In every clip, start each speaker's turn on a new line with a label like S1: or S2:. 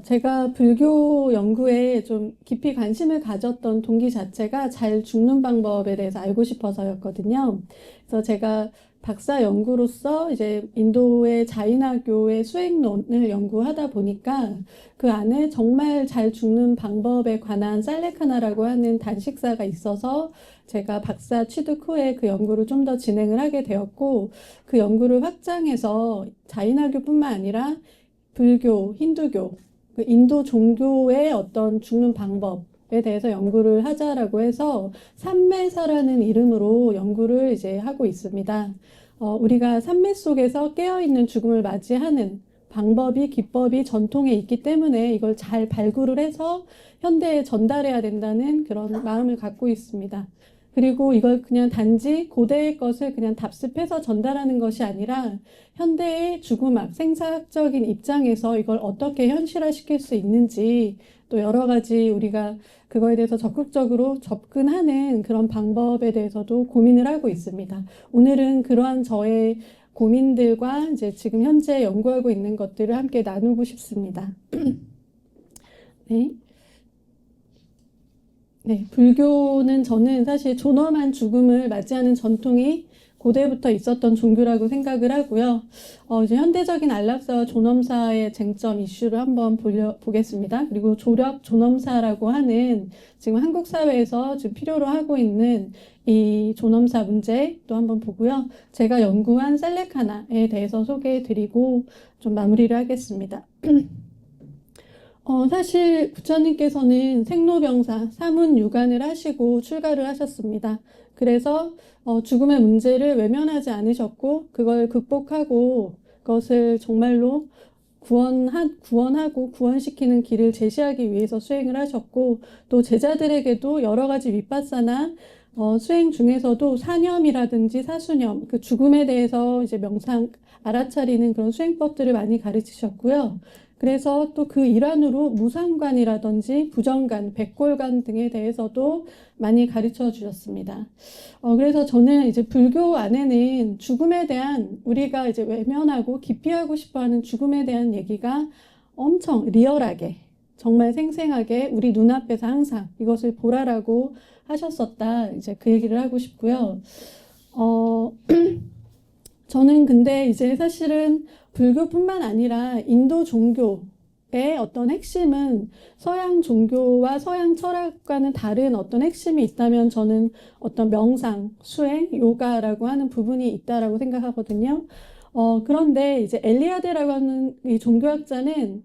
S1: 제가 불교 연구에 좀 깊이 관심을 가졌던 동기 자체가 잘 죽는 방법에 대해서 알고 싶어서였거든요. 그래서 제가 박사 연구로서 이제 인도의 자이나교의 수행론을 연구하다 보니까 그 안에 정말 잘 죽는 방법에 관한 살레카나라고 하는 단식사가 있어서 제가 박사 취득 후에 그 연구를 좀 더 진행을 하게 되었고, 그 연구를 확장해서 자이나교뿐만 아니라 불교, 힌두교, 그 인도 종교의 어떤 죽는 방법에 대해서 연구를 하자라고 해서 삼매사라는 이름으로 연구를 이제 하고 있습니다. 우리가 삼매 속에서 깨어있는 죽음을 맞이하는 방법이, 기법이 전통에 있기 때문에 이걸 잘 발굴을 해서 현대에 전달해야 된다는 그런 마음을 갖고 있습니다. 그리고 이걸 그냥 단지 고대의 것을 그냥 답습해서 전달하는 것이 아니라 현대의 죽음학, 생사학적인 입장에서 이걸 어떻게 현실화시킬 수 있는지, 또 여러 가지 우리가 그거에 대해서 적극적으로 접근하는 그런 방법에 대해서도 고민을 하고 있습니다. 오늘은 그러한 저의 고민들과 이제 지금 현재 연구하고 있는 것들을 함께 나누고 싶습니다. 네. 네, 불교는 저는 사실 존엄한 죽음을 맞이하는 전통이 고대부터 있었던 종교라고 생각을 하고요. 이제 현대적인 안락사와 존엄사의 쟁점 이슈를 한번 보겠습니다. 그리고 조력 존엄사라고 하는 지금 한국 사회에서 지금 필요로 하고 있는 이 존엄사 문제 또 한번 보고요. 제가 연구한 살레카나에 대해서 소개해 드리고 좀 마무리를 하겠습니다. 사실 부처님께서는 생로병사, 사문유관을 하시고 출가를 하셨습니다. 그래서 죽음의 문제를 외면하지 않으셨고 그걸 극복하고 그것을 정말로 구원하고 구원시키는 길을 제시하기 위해서 수행을 하셨고, 또 제자들에게도 여러 가지 윗바사나 수행 중에서도 사념이라든지 사수념, 그 죽음에 대해서 이제 명상 알아차리는 그런 수행법들을 많이 가르치셨고요. 그래서 또 그 일환으로 무상관이라든지 부정관, 백골관 등에 대해서도 많이 가르쳐 주셨습니다. 그래서 저는 이제 불교 안에는 죽음에 대한, 우리가 이제 외면하고 기피하고 싶어하는 죽음에 대한 얘기가 엄청 리얼하게, 정말 생생하게 우리 눈앞에서 항상 이것을 보라라고 하셨었다. 이제 그 얘기를 하고 싶고요. 저는 근데 이제 사실은 불교뿐만 아니라 인도 종교의 어떤 핵심은 서양 종교와 서양 철학과는 다른 어떤 핵심이 있다면 저는 어떤 명상, 수행, 요가라고 하는 부분이 있다라고 생각하거든요. 그런데 이제 엘리아데라고 하는 이 종교학자는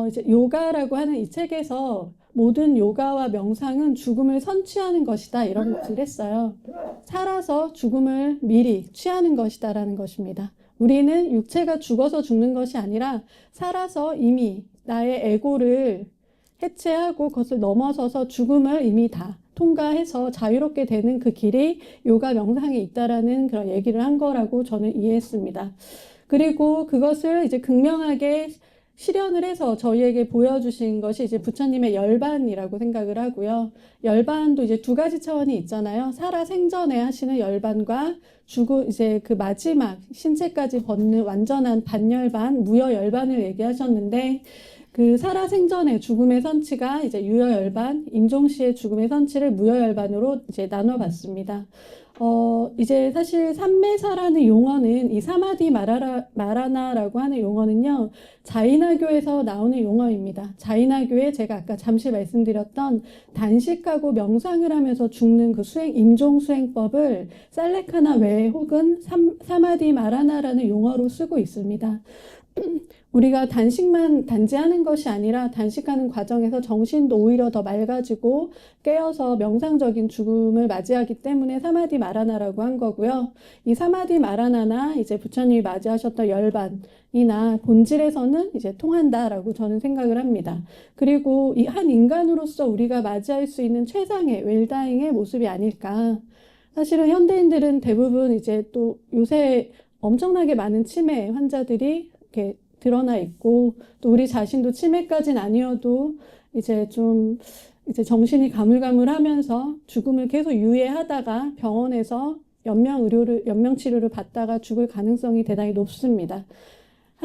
S1: 이제 요가라고 하는 이 책에서 모든 요가와 명상은 죽음을 선취하는 것이다, 이런 것을 했어요. 살아서 죽음을 미리 취하는 것이다라는 것입니다. 우리는 육체가 죽어서 죽는 것이 아니라 살아서 이미 나의 에고를 해체하고 그것을 넘어서서 죽음을 이미 다 통과해서 자유롭게 되는 그 길이 요가 명상에 있다라는 그런 얘기를 한 거라고 저는 이해했습니다. 그리고 그것을 이제 극명하게 실현을 해서 저희에게 보여주신 것이 이제 부처님의 열반이라고 생각을 하고요. 열반도 이제 두 가지 차원이 있잖아요. 살아 생전에 하시는 열반과 이제 그 마지막 신체까지 벗는 완전한 반열반, 무여열반을 얘기하셨는데, 그 살아 생전의 죽음의 선치가 이제 유여열반, 임종시의 죽음의 선치를 무여열반으로 이제 나눠봤습니다. 이제 사실 삼매사라는 용어는 이 사마디 마라나라고 하는 용어는요, 자이나교에서 나오는 용어입니다. 자이나교에 제가 아까 잠시 말씀드렸던 단식하고 명상을 하면서 죽는 그 임종 수행법을 살레카나 외에 혹은 사마디 마라나라는 용어로 쓰고 있습니다. 우리가 단식만 단지 하는 것이 아니라 단식하는 과정에서 정신도 오히려 더 맑아지고 깨어서 명상적인 죽음을 맞이하기 때문에 사마디 마라나라고 한 거고요. 이 사마디 마라나나 이제 부처님이 맞이하셨던 열반이나 본질에서는 이제 통한다라고 저는 생각을 합니다. 그리고 이 한 인간으로서 우리가 맞이할 수 있는 최상의 웰다잉의 모습이 아닐까. 사실은 현대인들은 대부분 이제 또 요새 엄청나게 많은 치매 환자들이 이렇게 드러나 있고, 또 우리 자신도 치매까지는 아니어도 이제 좀 이제 정신이 가물가물하면서 죽음을 계속 유예하다가 병원에서 연명 치료를 받다가 죽을 가능성이 대단히 높습니다.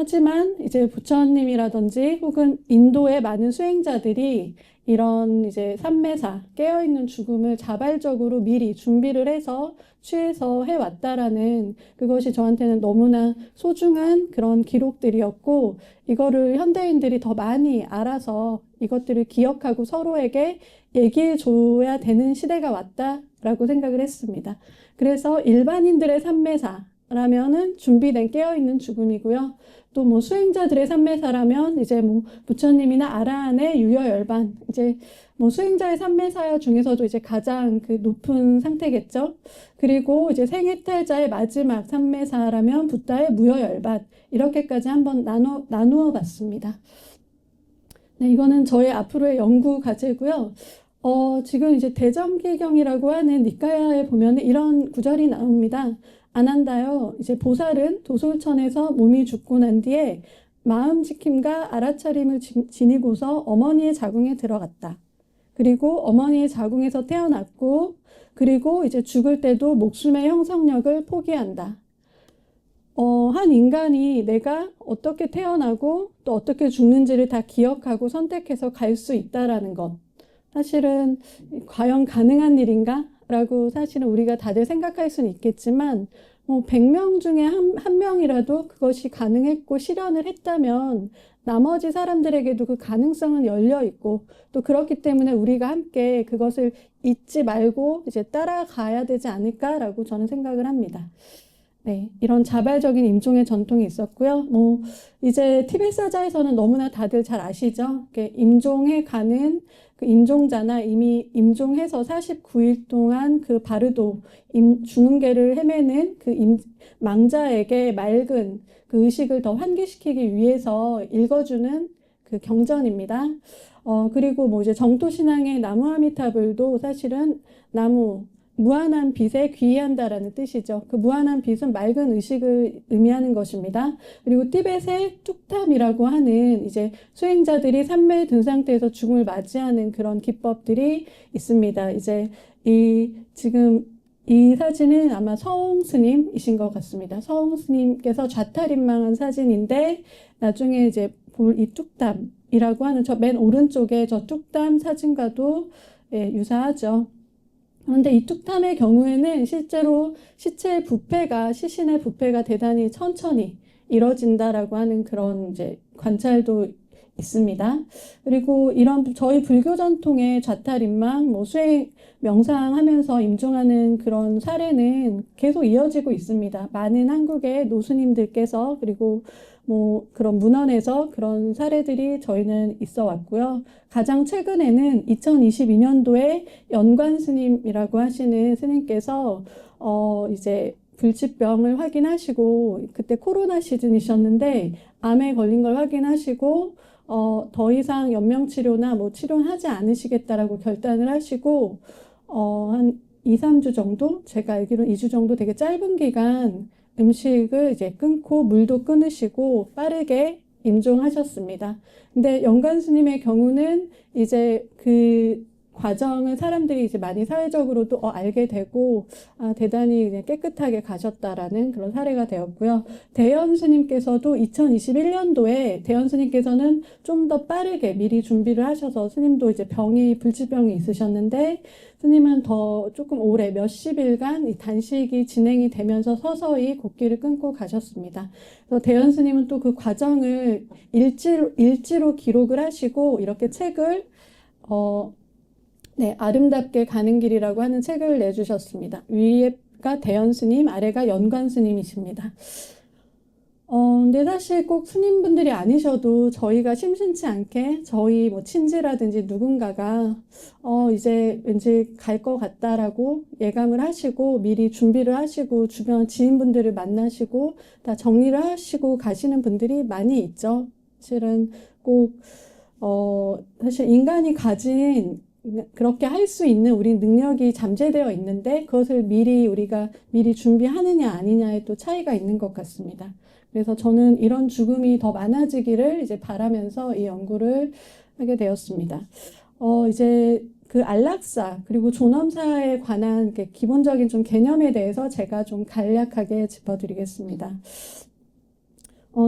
S1: 하지만 이제 부처님이라든지 혹은 인도의 많은 수행자들이 이런 이제 삼매사, 깨어있는 죽음을 자발적으로 미리 준비를 해서 취해서 해왔다라는 그것이 저한테는 너무나 소중한 그런 기록들이었고, 이거를 현대인들이 더 많이 알아서 이것들을 기억하고 서로에게 얘기해 줘야 되는 시대가 왔다라고 생각을 했습니다. 그래서 일반인들의 삼매사라면은 준비된 깨어있는 죽음이고요. 또 뭐 수행자들의 삼매사라면 이제 뭐 부처님이나 아라한의 유여열반, 이제 뭐 수행자의 삼매사 중에서도 이제 가장 그 높은 상태겠죠. 그리고 이제 생해탈자의 마지막 삼매사라면 붓다의 무여열반, 이렇게까지 한번 나누어 봤습니다. 네, 이거는 저의 앞으로의 연구 과제고요. 지금 이제 대정기경이라고 하는 니카야에 보면 이런 구절이 나옵니다. 아난다요. 이제 보살은 도솔천에서 몸이 죽고 난 뒤에 마음 지킴과 알아차림을 지니고서 어머니의 자궁에 들어갔다. 그리고 어머니의 자궁에서 태어났고, 그리고 이제 죽을 때도 목숨의 형성력을 포기한다. 한 인간이 내가 어떻게 태어나고 또 어떻게 죽는지를 다 기억하고 선택해서 갈 수 있다라는 것. 사실은 과연 가능한 일인가? 라고 사실은 우리가 다들 생각할 수는 있겠지만, 뭐 100명 중에 한 명이라도 그것이 가능했고 실현을 했다면 나머지 사람들에게도 그 가능성은 열려 있고, 또 그렇기 때문에 우리가 함께 그것을 잊지 말고 이제 따라가야 되지 않을까라고 저는 생각을 합니다. 네, 이런 자발적인 임종의 전통이 있었고요. 뭐 이제 티베트 사자에서는 너무나 다들 잘 아시죠? 임종해 가는 그 임종자나 이미 임종해서 49일 동안 그 바르도 중흥계를 헤매는 그 망자에게 맑은 그 의식을 더 환기시키기 위해서 읽어주는 그 경전입니다. 그리고 뭐 이제 정토신앙의 나무아미타불도 사실은 나무 무한한 빛에 귀의한다라는 뜻이죠. 그 무한한 빛은 맑은 의식을 의미하는 것입니다. 그리고 티벳의 툭탐이라고 하는 이제 수행자들이 산매에 든 상태에서 죽음을 맞이하는 그런 기법들이 있습니다. 이제 지금 이 사진은 아마 서홍 스님이신 것 같습니다. 서홍 스님께서 좌탈인망한 사진인데, 나중에 이제 볼 이 툭탐이라고 하는 저 맨 오른쪽에 저 툭탐 사진과도 유사하죠. 그런데 이 툭탐의 경우에는 실제로 시신의 부패가 대단히 천천히 이뤄진다라고 하는 그런 이제 관찰도 있습니다. 그리고 이런 저희 불교 전통의 좌탈인망, 뭐 수행, 명상하면서 임종하는 그런 사례는 계속 이어지고 있습니다. 많은 한국의 노수님들께서, 그리고 뭐 그런 문헌에서 그런 사례들이 저희는 있어 왔고요. 가장 최근에는 2022년도에 연관 스님이라고 하시는 스님께서 이제 불치병을 확인하시고, 그때 코로나 시즌이셨는데 암에 걸린 걸 확인하시고 더 이상 연명치료나 뭐 치료는 하지 않으시겠다라고 결단을 하시고 한 2, 3주 정도, 제가 알기로는 2주 정도 되게 짧은 기간 음식을 이제 끊고 물도 끊으시고 빠르게 임종하셨습니다. 근데 연간 스님의 경우는 이제 그 과정을 사람들이 이제 많이 사회적으로도 알게 되고 대단히 그냥 깨끗하게 가셨다라는 그런 사례가 되었고요. 대현 스님께서도 2021년도에 대현 스님께서는 좀 더 빠르게 미리 준비를 하셔서, 스님도 이제 불치병이 있으셨는데 스님은 더 조금 오래 몇십일간 이 단식이 진행이 되면서 서서히 곡기를 끊고 가셨습니다. 그래서 대현 스님은 또 그 과정을 일지로 기록을 하시고 이렇게 책을 네, 아름답게 가는 길이라고 하는 책을 내주셨습니다. 위에가 대현 스님, 아래가 연관 스님이십니다. 근데 사실 꼭 스님분들이 아니셔도 저희가 심심치 않게 저희 뭐 친지라든지 누군가가 이제 왠지 갈 것 같다라고 예감을 하시고 미리 준비를 하시고 주변 지인분들을 만나시고 다 정리를 하시고 가시는 분들이 많이 있죠. 사실은 꼭 사실 인간이 가진 그렇게 할 수 있는 우리 능력이 잠재되어 있는데 그것을 우리가 미리 준비하느냐 아니냐에 또 차이가 있는 것 같습니다. 그래서 저는 이런 죽음이 더 많아지기를 이제 바라면서 이 연구를 하게 되었습니다. 이제 그 안락사 그리고 존엄사에 관한 기본적인 좀 개념에 대해서 제가 좀 간략하게 짚어드리겠습니다.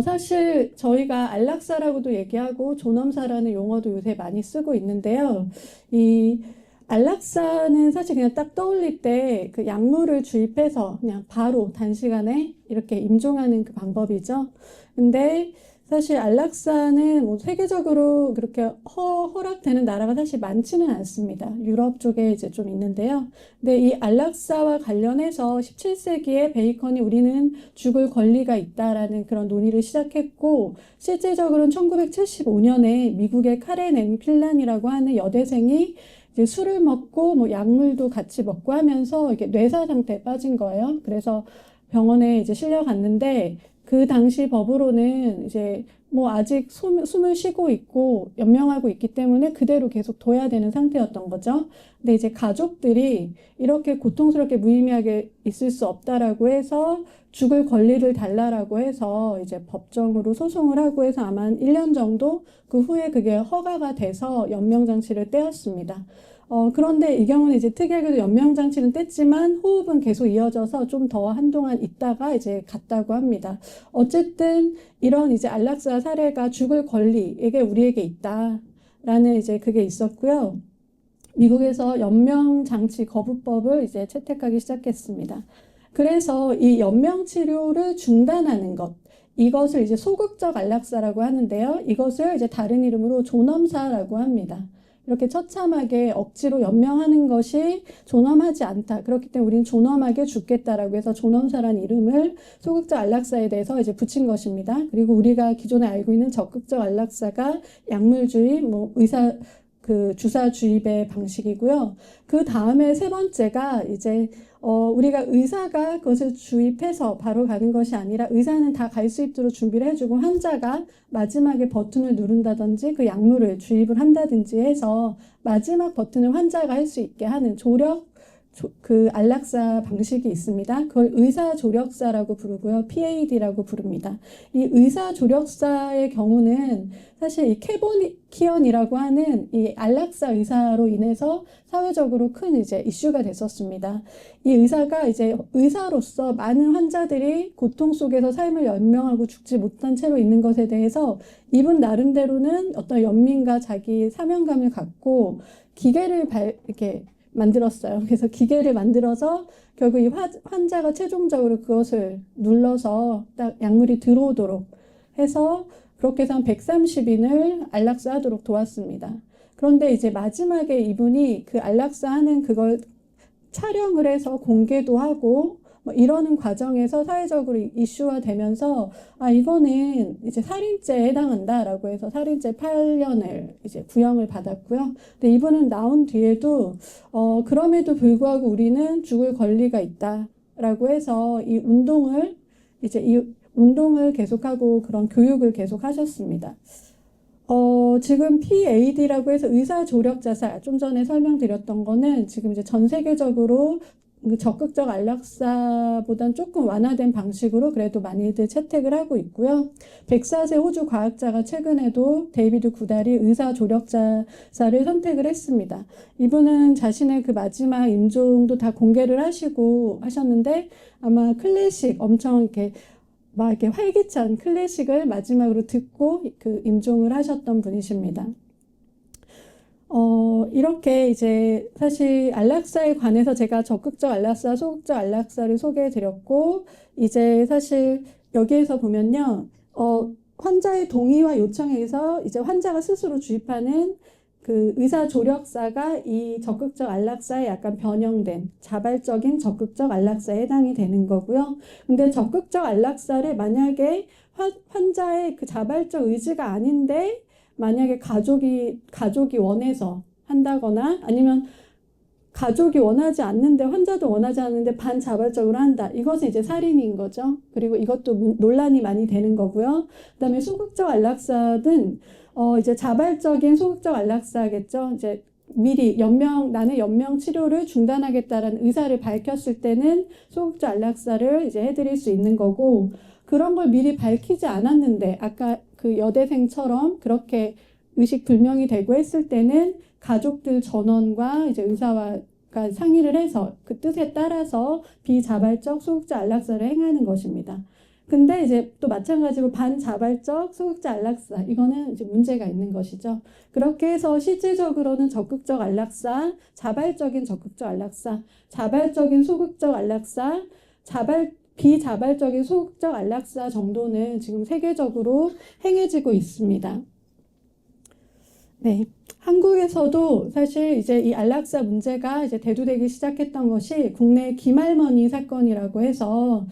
S1: 사실 저희가 안락사라고도 얘기하고 존엄사라는 용어도 요새 많이 쓰고 있는데요. 이 안락사는 사실 그냥 딱 떠올릴 때 그 약물을 주입해서 그냥 바로 단시간에 이렇게 임종하는 그 방법이죠. 근데 사실 안락사는 뭐 세계적으로 그렇게 허락되는 나라가 사실 많지는 않습니다. 유럽 쪽에 이제 좀 있는데요. 근데 이 안락사와 관련해서 17세기에 베이컨이 우리는 죽을 권리가 있다라는 그런 논의를 시작했고, 실제적으로는 1975년에 미국의 카렌 앤 퀼란이라고 하는 여대생이 이제 술을 먹고 뭐 약물도 같이 먹고 하면서 이게 뇌사 상태에 빠진 거예요. 그래서 병원에 이제 실려갔는데 그 당시 법으로는 이제 뭐 아직 숨을 쉬고 있고 연명하고 있기 때문에 그대로 계속 둬야 되는 상태였던 거죠. 근데 이제 가족들이 이렇게 고통스럽게 무의미하게 있을 수 없다라고 해서 죽을 권리를 달라라고 해서 이제 법정으로 소송을 하고 해서 아마 1년 정도 그 후에 그게 허가가 돼서 연명장치를 떼었습니다. 그런데 이 경우는 이제 특이하게도 연명장치는 뗐지만 호흡은 계속 이어져서 좀 더 한동안 있다가 이제 갔다고 합니다. 어쨌든 이런 이제 안락사 사례가 죽을 권리, 이게 우리에게 있다라는 이제 그게 있었고요. 미국에서 연명장치 거부법을 이제 채택하기 시작했습니다. 그래서 이 연명치료를 중단하는 것, 이것을 이제 소극적 안락사라고 하는데요. 이것을 이제 다른 이름으로 존엄사라고 합니다. 이렇게 처참하게 억지로 연명하는 것이 존엄하지 않다. 그렇기 때문에 우리는 존엄하게 죽겠다라고 해서 존엄사라는 이름을 소극적 안락사에 대해서 이제 붙인 것입니다. 그리고 우리가 기존에 알고 있는 적극적 안락사가 약물주의, 뭐 의사 그 주사 주입의 방식이고요. 그 다음에 세 번째가 이제 우리가 의사가 그것을 주입해서 바로 가는 것이 아니라 의사는 다 갈 수 있도록 준비를 해주고 환자가 마지막에 버튼을 누른다든지 그 약물을 주입을 한다든지 해서 마지막 버튼을 환자가 할 수 있게 하는 그 안락사 방식이 있습니다. 그걸 의사조력사라고 부르고요. PAD라고 부릅니다. 이 의사조력사의 경우는 사실 이 캐보키언이라고 하는 이 안락사 의사로 인해서 사회적으로 큰 이제 이슈가 됐었습니다. 이 의사가 이제 의사로서 많은 환자들이 고통 속에서 삶을 연명하고 죽지 못한 채로 있는 것에 대해서 이분 나름대로는 어떤 연민과 자기 사명감을 갖고 기계를 이렇게 만들었어요. 그래서 기계를 만들어서 결국 이 환자가 최종적으로 그것을 눌러서 딱 약물이 들어오도록 해서 그렇게 해서 한 130인을 안락사 하도록 도왔습니다. 그런데 이제 마지막에 이분이 그 안락사 하는 그걸 촬영을 해서 공개도 하고 뭐 이러는 과정에서 사회적으로 이슈화 되면서 이거는 이제 살인죄에 해당한다라고 해서 살인죄 8년을 이제 구형을 받았고요. 근데 이분은 나온 뒤에도 그럼에도 불구하고 우리는 죽을 권리가 있다라고 해서 이 운동을 계속하고 그런 교육을 계속 하셨습니다. 지금 PAD라고 해서 의사조력 자살, 좀 전에 설명드렸던 거는 지금 이제 전 세계적으로 적극적 안락사보단 조금 완화된 방식으로 그래도 많이들 채택을 하고 있고요. 104세 호주 과학자가 최근에도 데이비드 구달이 의사조력자사를 선택을 했습니다. 이분은 자신의 그 마지막 임종도 다 공개를 하셨는데 아마 클래식 엄청 이렇게 막 이렇게 활기찬 클래식을 마지막으로 듣고 그 임종을 하셨던 분이십니다. 이렇게 이제 사실 안락사에 관해서 제가 적극적 안락사, 소극적 안락사를 소개해 드렸고, 이제 사실 여기에서 보면요, 환자의 동의와 요청에 의해서 이제 환자가 스스로 주입하는 그 의사조력사가 이 적극적 안락사에 약간 변형된 자발적인 적극적 안락사에 해당이 되는 거고요. 근데 적극적 안락사를 만약에 환자의 그 자발적 의지가 아닌데 만약에 가족이 원해서 한다거나 아니면 가족이 원하지 않는데 환자도 원하지 않는데 반자발적으로 한다. 이것은 이제 살인인 거죠. 그리고 이것도 논란이 많이 되는 거고요. 그다음에 소극적 안락사는 이제 자발적인 소극적 안락사겠죠. 이제 미리 나는 연명 치료를 중단하겠다라는 의사를 밝혔을 때는 소극적 안락사를 이제 해드릴 수 있는 거고, 그런 걸 미리 밝히지 않았는데 아까 그 여대생처럼 그렇게 의식 불명이 되고 했을 때는 가족들 전원과 이제 의사와 상의를 해서 그 뜻에 따라서 비자발적 소극적 안락사를 행하는 것입니다. 근데 이제 또 마찬가지로 반자발적 소극적 안락사 이거는 이제 문제가 있는 것이죠. 그렇게 해서 실질적으로는 적극적 안락사, 자발적인 적극적 안락사, 자발적인 소극적 안락사, 비자발적인 소극적 안락사 정도는 지금 세계적으로 행해지고 있습니다. 네. 한국에서도 사실 이제 이 안락사 문제가 이제 대두되기 시작했던 것이 국내 김할머니 사건이라고 해서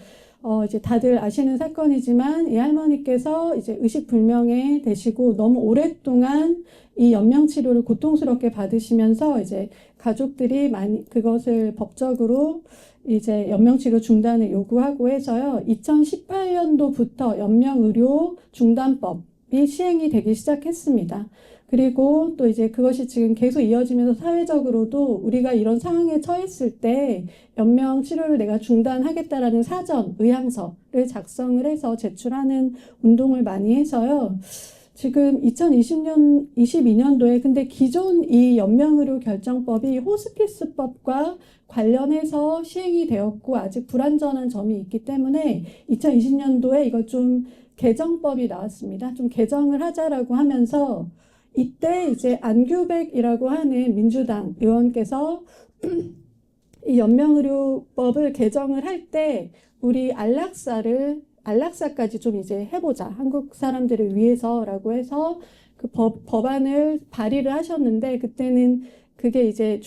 S1: 이제 다들 아시는 사건이지만 이 할머니께서 이제 의식불명에 되시고 너무 오랫동안 이 연명 치료를 고통스럽게 받으시면서 이제 가족들이 많이 그것을 법적으로 이제 연명 치료 중단을 요구하고 해서요. 2018년도부터 연명 의료 중단법이 시행이 되기 시작했습니다. 그리고 또 이제 그것이 지금 계속 이어지면서 사회적으로도 우리가 이런 상황에 처했을 때 연명 치료를 내가 중단하겠다라는 사전 의향서를 작성을 해서 제출하는 운동을 많이 해서요. 지금 22년도에 근데 기존 이 연명의료 결정법이 호스피스법과 관련해서 시행이 되었고 아직 불완전한 점이 있기 때문에 2020년도에 이걸 좀 개정법이 나왔습니다. 좀 개정을 하자라고 하면서 이때 이제 안규백이라고 하는 민주당 의원께서 이 연명의료법을 개정을 할 때 우리 안락사까지 좀 이제 해보자. 한국 사람들을 위해서라고 해서 그 법안을 발의를 하셨는데 그때는 그게 이제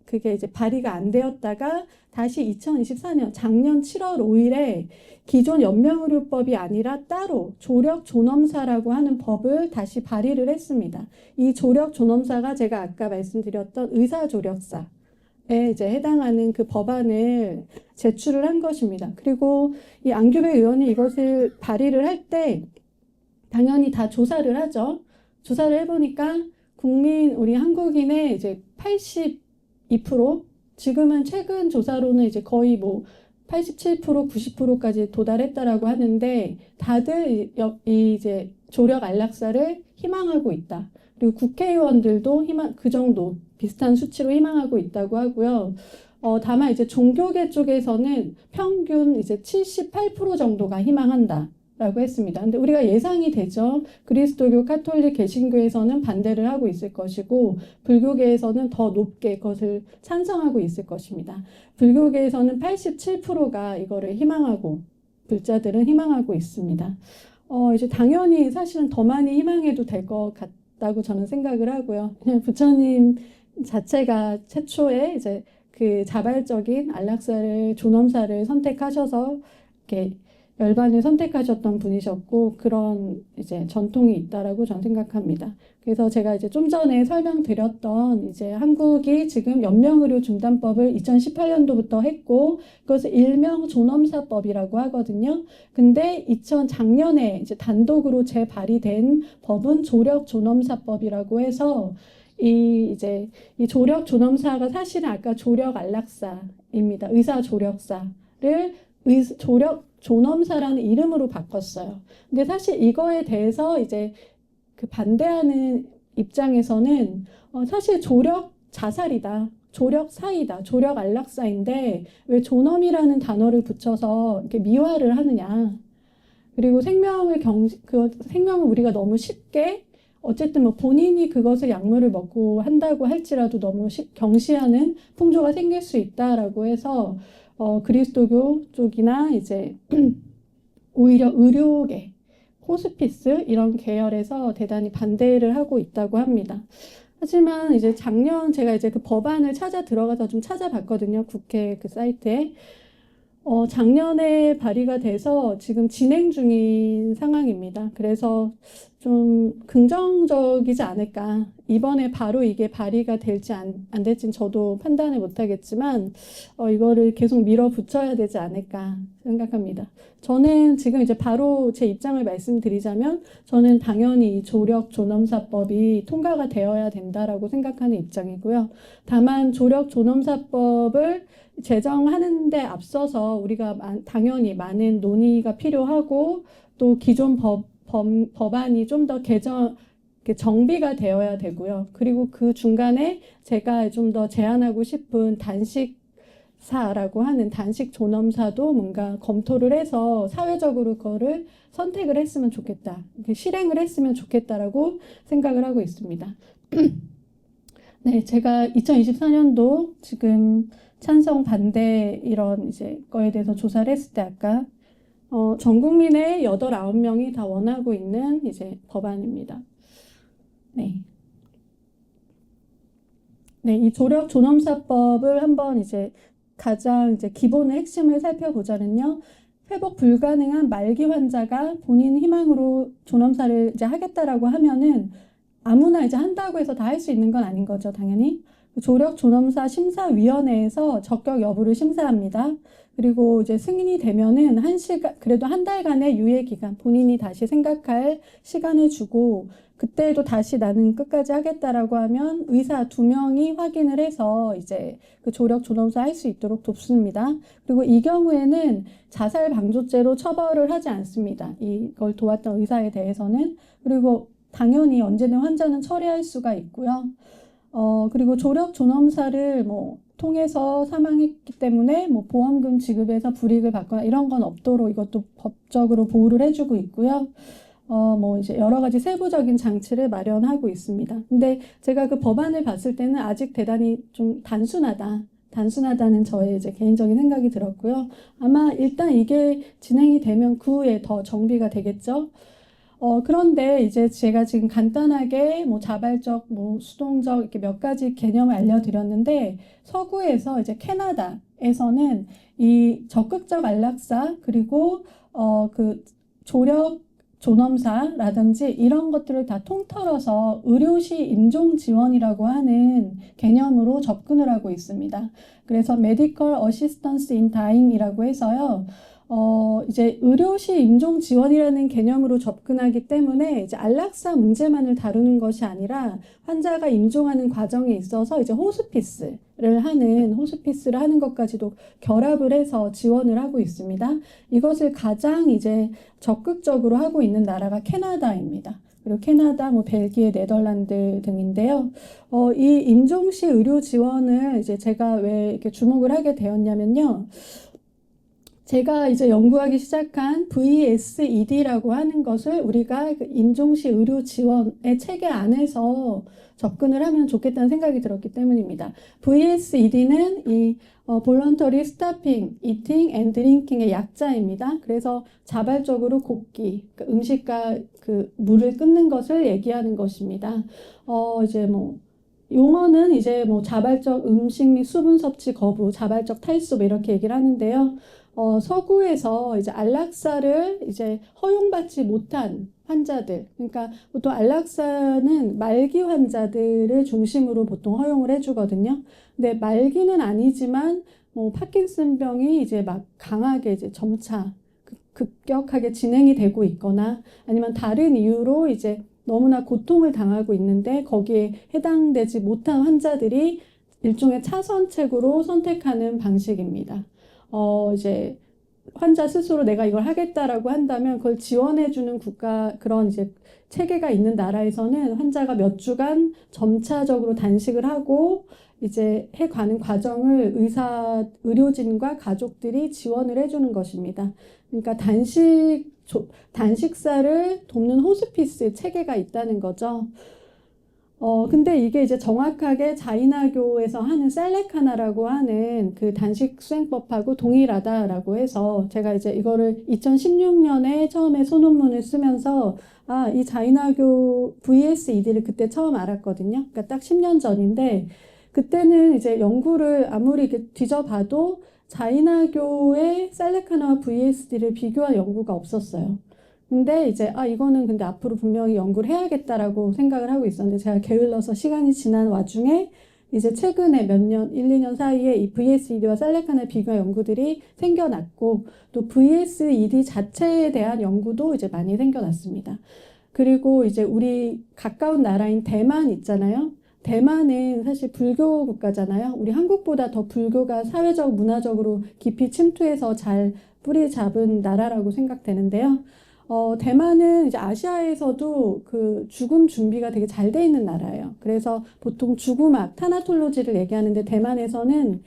S1: 그게 이제 발의가 안 되었다가 다시 2024년 작년 7월 5일에 기존 연명의료법이 아니라 따로 조력존엄사라고 하는 법을 다시 발의를 했습니다. 이 조력존엄사가 제가 아까 말씀드렸던 의사조력사에 이제 해당하는 그 법안을 제출을 한 것입니다. 그리고 이 안규백 의원이 이것을 발의를 할 때 당연히 다 조사를 하죠. 조사를 해보니까 우리 한국인의 이제 82%, 지금은 최근 조사로는 이제 거의 뭐 87%, 90%까지 도달했다라고 하는데 다들 이제 조력 안락사를 희망하고 있다. 그리고 국회의원들도 그 정도 비슷한 수치로 희망하고 있다고 하고요. 다만 이제 종교계 쪽에서는 평균 이제 78% 정도가 희망한다. 라고 했습니다. 근데 우리가 예상이 되죠. 그리스도교, 카톨릭, 개신교에서는 반대를 하고 있을 것이고 불교계에서는 더 높게 그것을 찬성하고 있을 것입니다. 불교계에서는 87%가 이거를 희망하고 불자들은 희망하고 있습니다. 이제 당연히 사실은 더 많이 희망해도 될 것 같다고 저는 생각을 하고요. 그냥 부처님 자체가 최초에 이제 그 자발적인 안락사를 존엄사를 선택하셔서 이렇게 열반을 선택하셨던 분이셨고 그런 이제 전통이 있다라고 저는 생각합니다. 그래서 제가 이제 좀 전에 설명드렸던 이제 한국이 지금 연명의료 중단법을 2018년도부터 했고 그것을 일명 존엄사법이라고 하거든요. 근데 작년에 이제 단독으로 재발의된 법은 조력존엄사법이라고 해서 이 조력 존엄사가 사실은 아까 조력 안락사입니다. 의사 조력사를 조력 존엄사라는 이름으로 바꿨어요. 근데 사실 이거에 대해서 이제 그 반대하는 입장에서는 사실 조력 자살이다. 조력 사이다. 조력 안락사인데 왜 존엄이라는 단어를 붙여서 이렇게 미화를 하느냐. 그리고 생명을 우리가 너무 쉽게 어쨌든 뭐 본인이 그것을 약물을 먹고 한다고 할지라도 너무 경시하는 풍조가 생길 수 있다라고 해서 그리스도교 쪽이나 이제 오히려 의료계, 호스피스 이런 계열에서 대단히 반대를 하고 있다고 합니다. 하지만 이제 작년 제가 이제 그 법안을 들어가서 좀 찾아봤거든요. 국회 그 사이트에. 작년에 발의가 돼서 지금 진행 중인 상황입니다. 그래서 좀 긍정적이지 않을까. 이번에 바로 이게 발의가 될지 안 될지는 저도 판단을 못하겠지만 이거를 계속 밀어붙여야 되지 않을까 생각합니다. 저는 지금 이제 바로 제 입장을 말씀드리자면 저는 당연히 이 조력 존엄사법이 통과가 되어야 된다라고 생각하는 입장이고요. 다만 조력 존엄사법을 제정하는 데 앞서서 우리가 당연히 많은 논의가 필요하고 또 기존 법안이 좀 더 정비가 되어야 되고요. 그리고 그 중간에 제가 좀 더 제안하고 싶은 사라고 하는 단식 존엄사도 뭔가 검토를 해서 사회적으로 그거를 선택을 했으면 좋겠다. 실행을 했으면 좋겠다라고 생각을 하고 있습니다. 네, 제가 2024년도 지금 찬성 반대 이런 이제 거에 대해서 조사를 했을 때 아까 전 국민의 8, 9명이 다 원하고 있는 이제 법안입니다. 네. 네, 이 조력 존엄사법을 한번 이제 가장 이제 기본의 핵심을 살펴보자면요. 회복 불가능한 말기 환자가 본인 희망으로 존엄사를 이제 하겠다라고 하면은 아무나 이제 한다고 해서 다 할 수 있는 건 아닌 거죠, 당연히. 조력 존엄사 심사위원회에서 적격 여부를 심사합니다. 그리고 이제 승인이 되면은 그래도 한 달간의 유예 기간, 본인이 다시 생각할 시간을 주고, 그때도 다시 나는 끝까지 하겠다라고 하면 의사 2명이 확인을 해서 이제 그 조력 존엄사 할 수 있도록 돕습니다. 그리고 이 경우에는 자살 방조죄로 처벌을 하지 않습니다. 이걸 도왔던 의사에 대해서는. 그리고 당연히 언제든 환자는 처리할 수가 있고요. 그리고 조력 존엄사를 통해서 사망했기 때문에 보험금 지급에서 불이익을 받거나 이런 건 없도록 이것도 법적으로 보호를 해주고 있고요. 이제 여러 가지 세부적인 장치를 마련하고 있습니다. 근데 제가 그 법안을 봤을 때는 아직 대단히 좀 단순하다는 저의 이제 개인적인 생각이 들었고요. 아마 일단 이게 진행이 되면 그 후에 더 정비가 되겠죠. 그런데 이제 제가 지금 간단하게 자발적, 수동적 이렇게 몇 가지 개념을 알려드렸는데 서구에서 이제 캐나다에서는 이 적극적 안락사 그리고 그 조력 존엄사라든지 이런 것들을 다 통틀어서 의료시 임종 지원이라고 하는 개념으로 접근을 하고 있습니다. 그래서 Medical Assistance in Dying이라고 해서요. 이제 의료시 임종 지원이라는 개념으로 접근하기 때문에 이제 안락사 문제만을 다루는 것이 아니라 환자가 임종하는 과정에 있어서 이제 호스피스를 하는 것까지도 결합을 해서 지원을 하고 있습니다. 이것을 가장 이제 적극적으로 하고 있는 나라가 캐나다입니다. 그리고 캐나다, 벨기에, 네덜란드 등인데요. 이 임종시 의료 지원을 이제 제가 왜 이렇게 주목을 하게 되었냐면요. 제가 이제 연구하기 시작한 VSED라고 하는 것을 우리가 임종시 의료 지원의 체계 안에서 접근을 하면 좋겠다는 생각이 들었기 때문입니다. VSED는 이 Voluntary Stopping Eating and Drinking의 약자입니다. 그래서 자발적으로 걷기, 음식과 그 물을 끊는 것을 얘기하는 것입니다. 이제 용어는 이제 자발적 음식 및 수분 섭취 거부, 자발적 탈수 이렇게 얘기를 하는데요. 서구에서 이제 안락사를 이제 허용받지 못한 환자들, 그러니까 보통 안락사는 말기 환자들을 중심으로 보통 허용을 해주거든요. 근데 말기는 아니지만 파킨슨병이 이제 막 강하게 이제 점차 급격하게 진행이 되고 있거나 아니면 다른 이유로 이제 너무나 고통을 당하고 있는데 거기에 해당되지 못한 환자들이 일종의 차선책으로 선택하는 방식입니다. 이제 환자 스스로 내가 이걸 하겠다라고 한다면 그걸 지원해주는 그런 이제 체계가 있는 나라에서는 환자가 몇 주간 점차적으로 단식을 하고 이제 해가는 과정을 의료진과 가족들이 지원을 해주는 것입니다. 그러니까 단식사를 돕는 호스피스 체계가 있다는 거죠. 근데 이게 이제 정확하게 자이나교에서 하는 셀레카나라고 하는 그 단식 수행법하고 동일하다라고 해서 제가 이제 이거를 2016년에 처음에 소논문을 쓰면서 이 자이나교 VSED를 그때 처음 알았거든요. 그러니까 딱 10년 전인데 그때는 이제 연구를 아무리 이렇게 뒤져봐도 자이나교의 셀레카나와 VSED를 비교한 연구가 없었어요. 근데 이제 이거는 근데 앞으로 분명히 연구를 해야겠다라고 생각을 하고 있었는데 제가 게을러서 시간이 지난 와중에 이제 최근에 몇 년, 1, 2년 사이에 이 VSED와 셀레카나 비교 연구들이 생겨났고 또 VSED 자체에 대한 연구도 이제 많이 생겨났습니다. 그리고 이제 우리 가까운 나라인 대만 있잖아요. 대만은 사실 불교 국가잖아요. 우리 한국보다 더 불교가 사회적, 문화적으로 깊이 침투해서 잘 뿌리 잡은 나라라고 생각되는데요. 대만은 이제 아시아에서도 그 죽음 준비가 되게 잘 돼 있는 나라예요. 그래서 보통 죽음학, 타나톨로지를 얘기하는데 대만에서는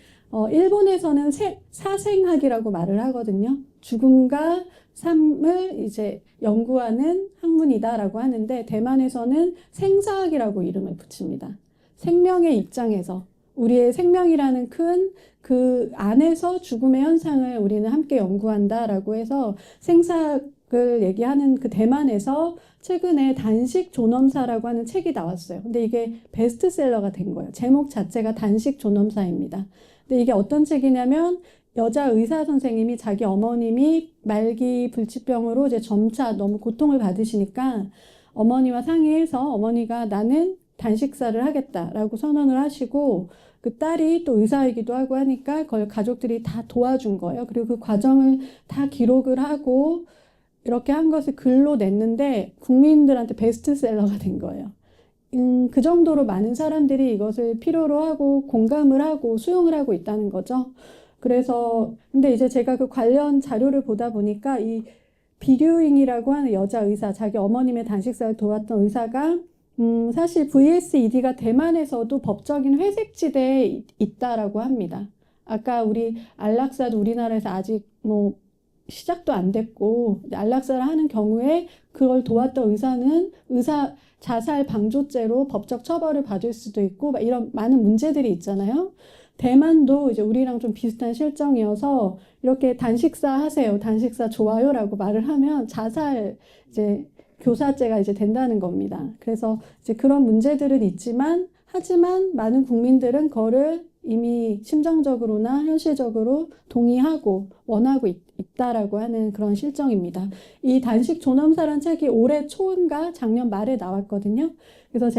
S1: 일본에서는 사생학이라고 말을 하거든요. 죽음과 삶을 이제 연구하는 학문이다라고 하는데 대만에서는 생사학이라고 이름을 붙입니다. 생명의 입장에서 우리의 생명이라는 큰 그 안에서 죽음의 현상을 우리는 함께 연구한다라고 해서 생사학을 얘기하는 그 대만에서 최근에 단식 존엄사라고 하는 책이 나왔어요. 근데 이게 베스트셀러가 된 거예요. 제목 자체가 단식 존엄사입니다. 근데 이게 어떤 책이냐면 여자 의사 선생님이 자기 어머님이 말기 불치병으로 이제 점차 너무 고통을 받으시니까 어머니와 상의해서 어머니가 나는 단식사를 하겠다라고 선언을 하시고 그 딸이 또 의사이기도 하고 하니까 그걸 가족들이 다 도와준 거예요. 그리고 그 과정을 다 기록을 하고 이렇게 한 것을 글로 냈는데 국민들한테 베스트셀러가 된 거예요. 그 정도로 많은 사람들이 이것을 필요로 하고 공감을 하고 수용을 하고 있다는 거죠. 그래서 근데 이제 제가 그 관련 자료를 보다 보니까 이 비류잉이라고 하는 여자 의사, 자기 어머님의 단식사를 도왔던 의사가 사실 VSED가 대만에서도 법적인 회색지대에 있다라고 합니다. 아까 우리 안락사도 우리나라에서 아직 뭐 시작도 안 됐고 안락사를 하는 경우에 그걸 도왔던 의사는 의사 자살 방조죄로 법적 처벌을 받을 수도 있고 막 이런 많은 문제들이 있잖아요. 대만도 이제 우리랑 좀 비슷한 실정이어서 이렇게 단식사 하세요, 단식사 좋아요라고 말을 하면 자살 이제 교사죄가 이제 된다는 겁니다. 그래서 이제 그런 문제들은 있지만 하지만 많은 국민들은 그거를 이미 심정적으로나 현실적으로 동의하고 원하고 있다라고 하는 그런 실정입니다. 이 단식 존엄사란 책이 올해 초인가 작년 말에 나왔거든요. 그래서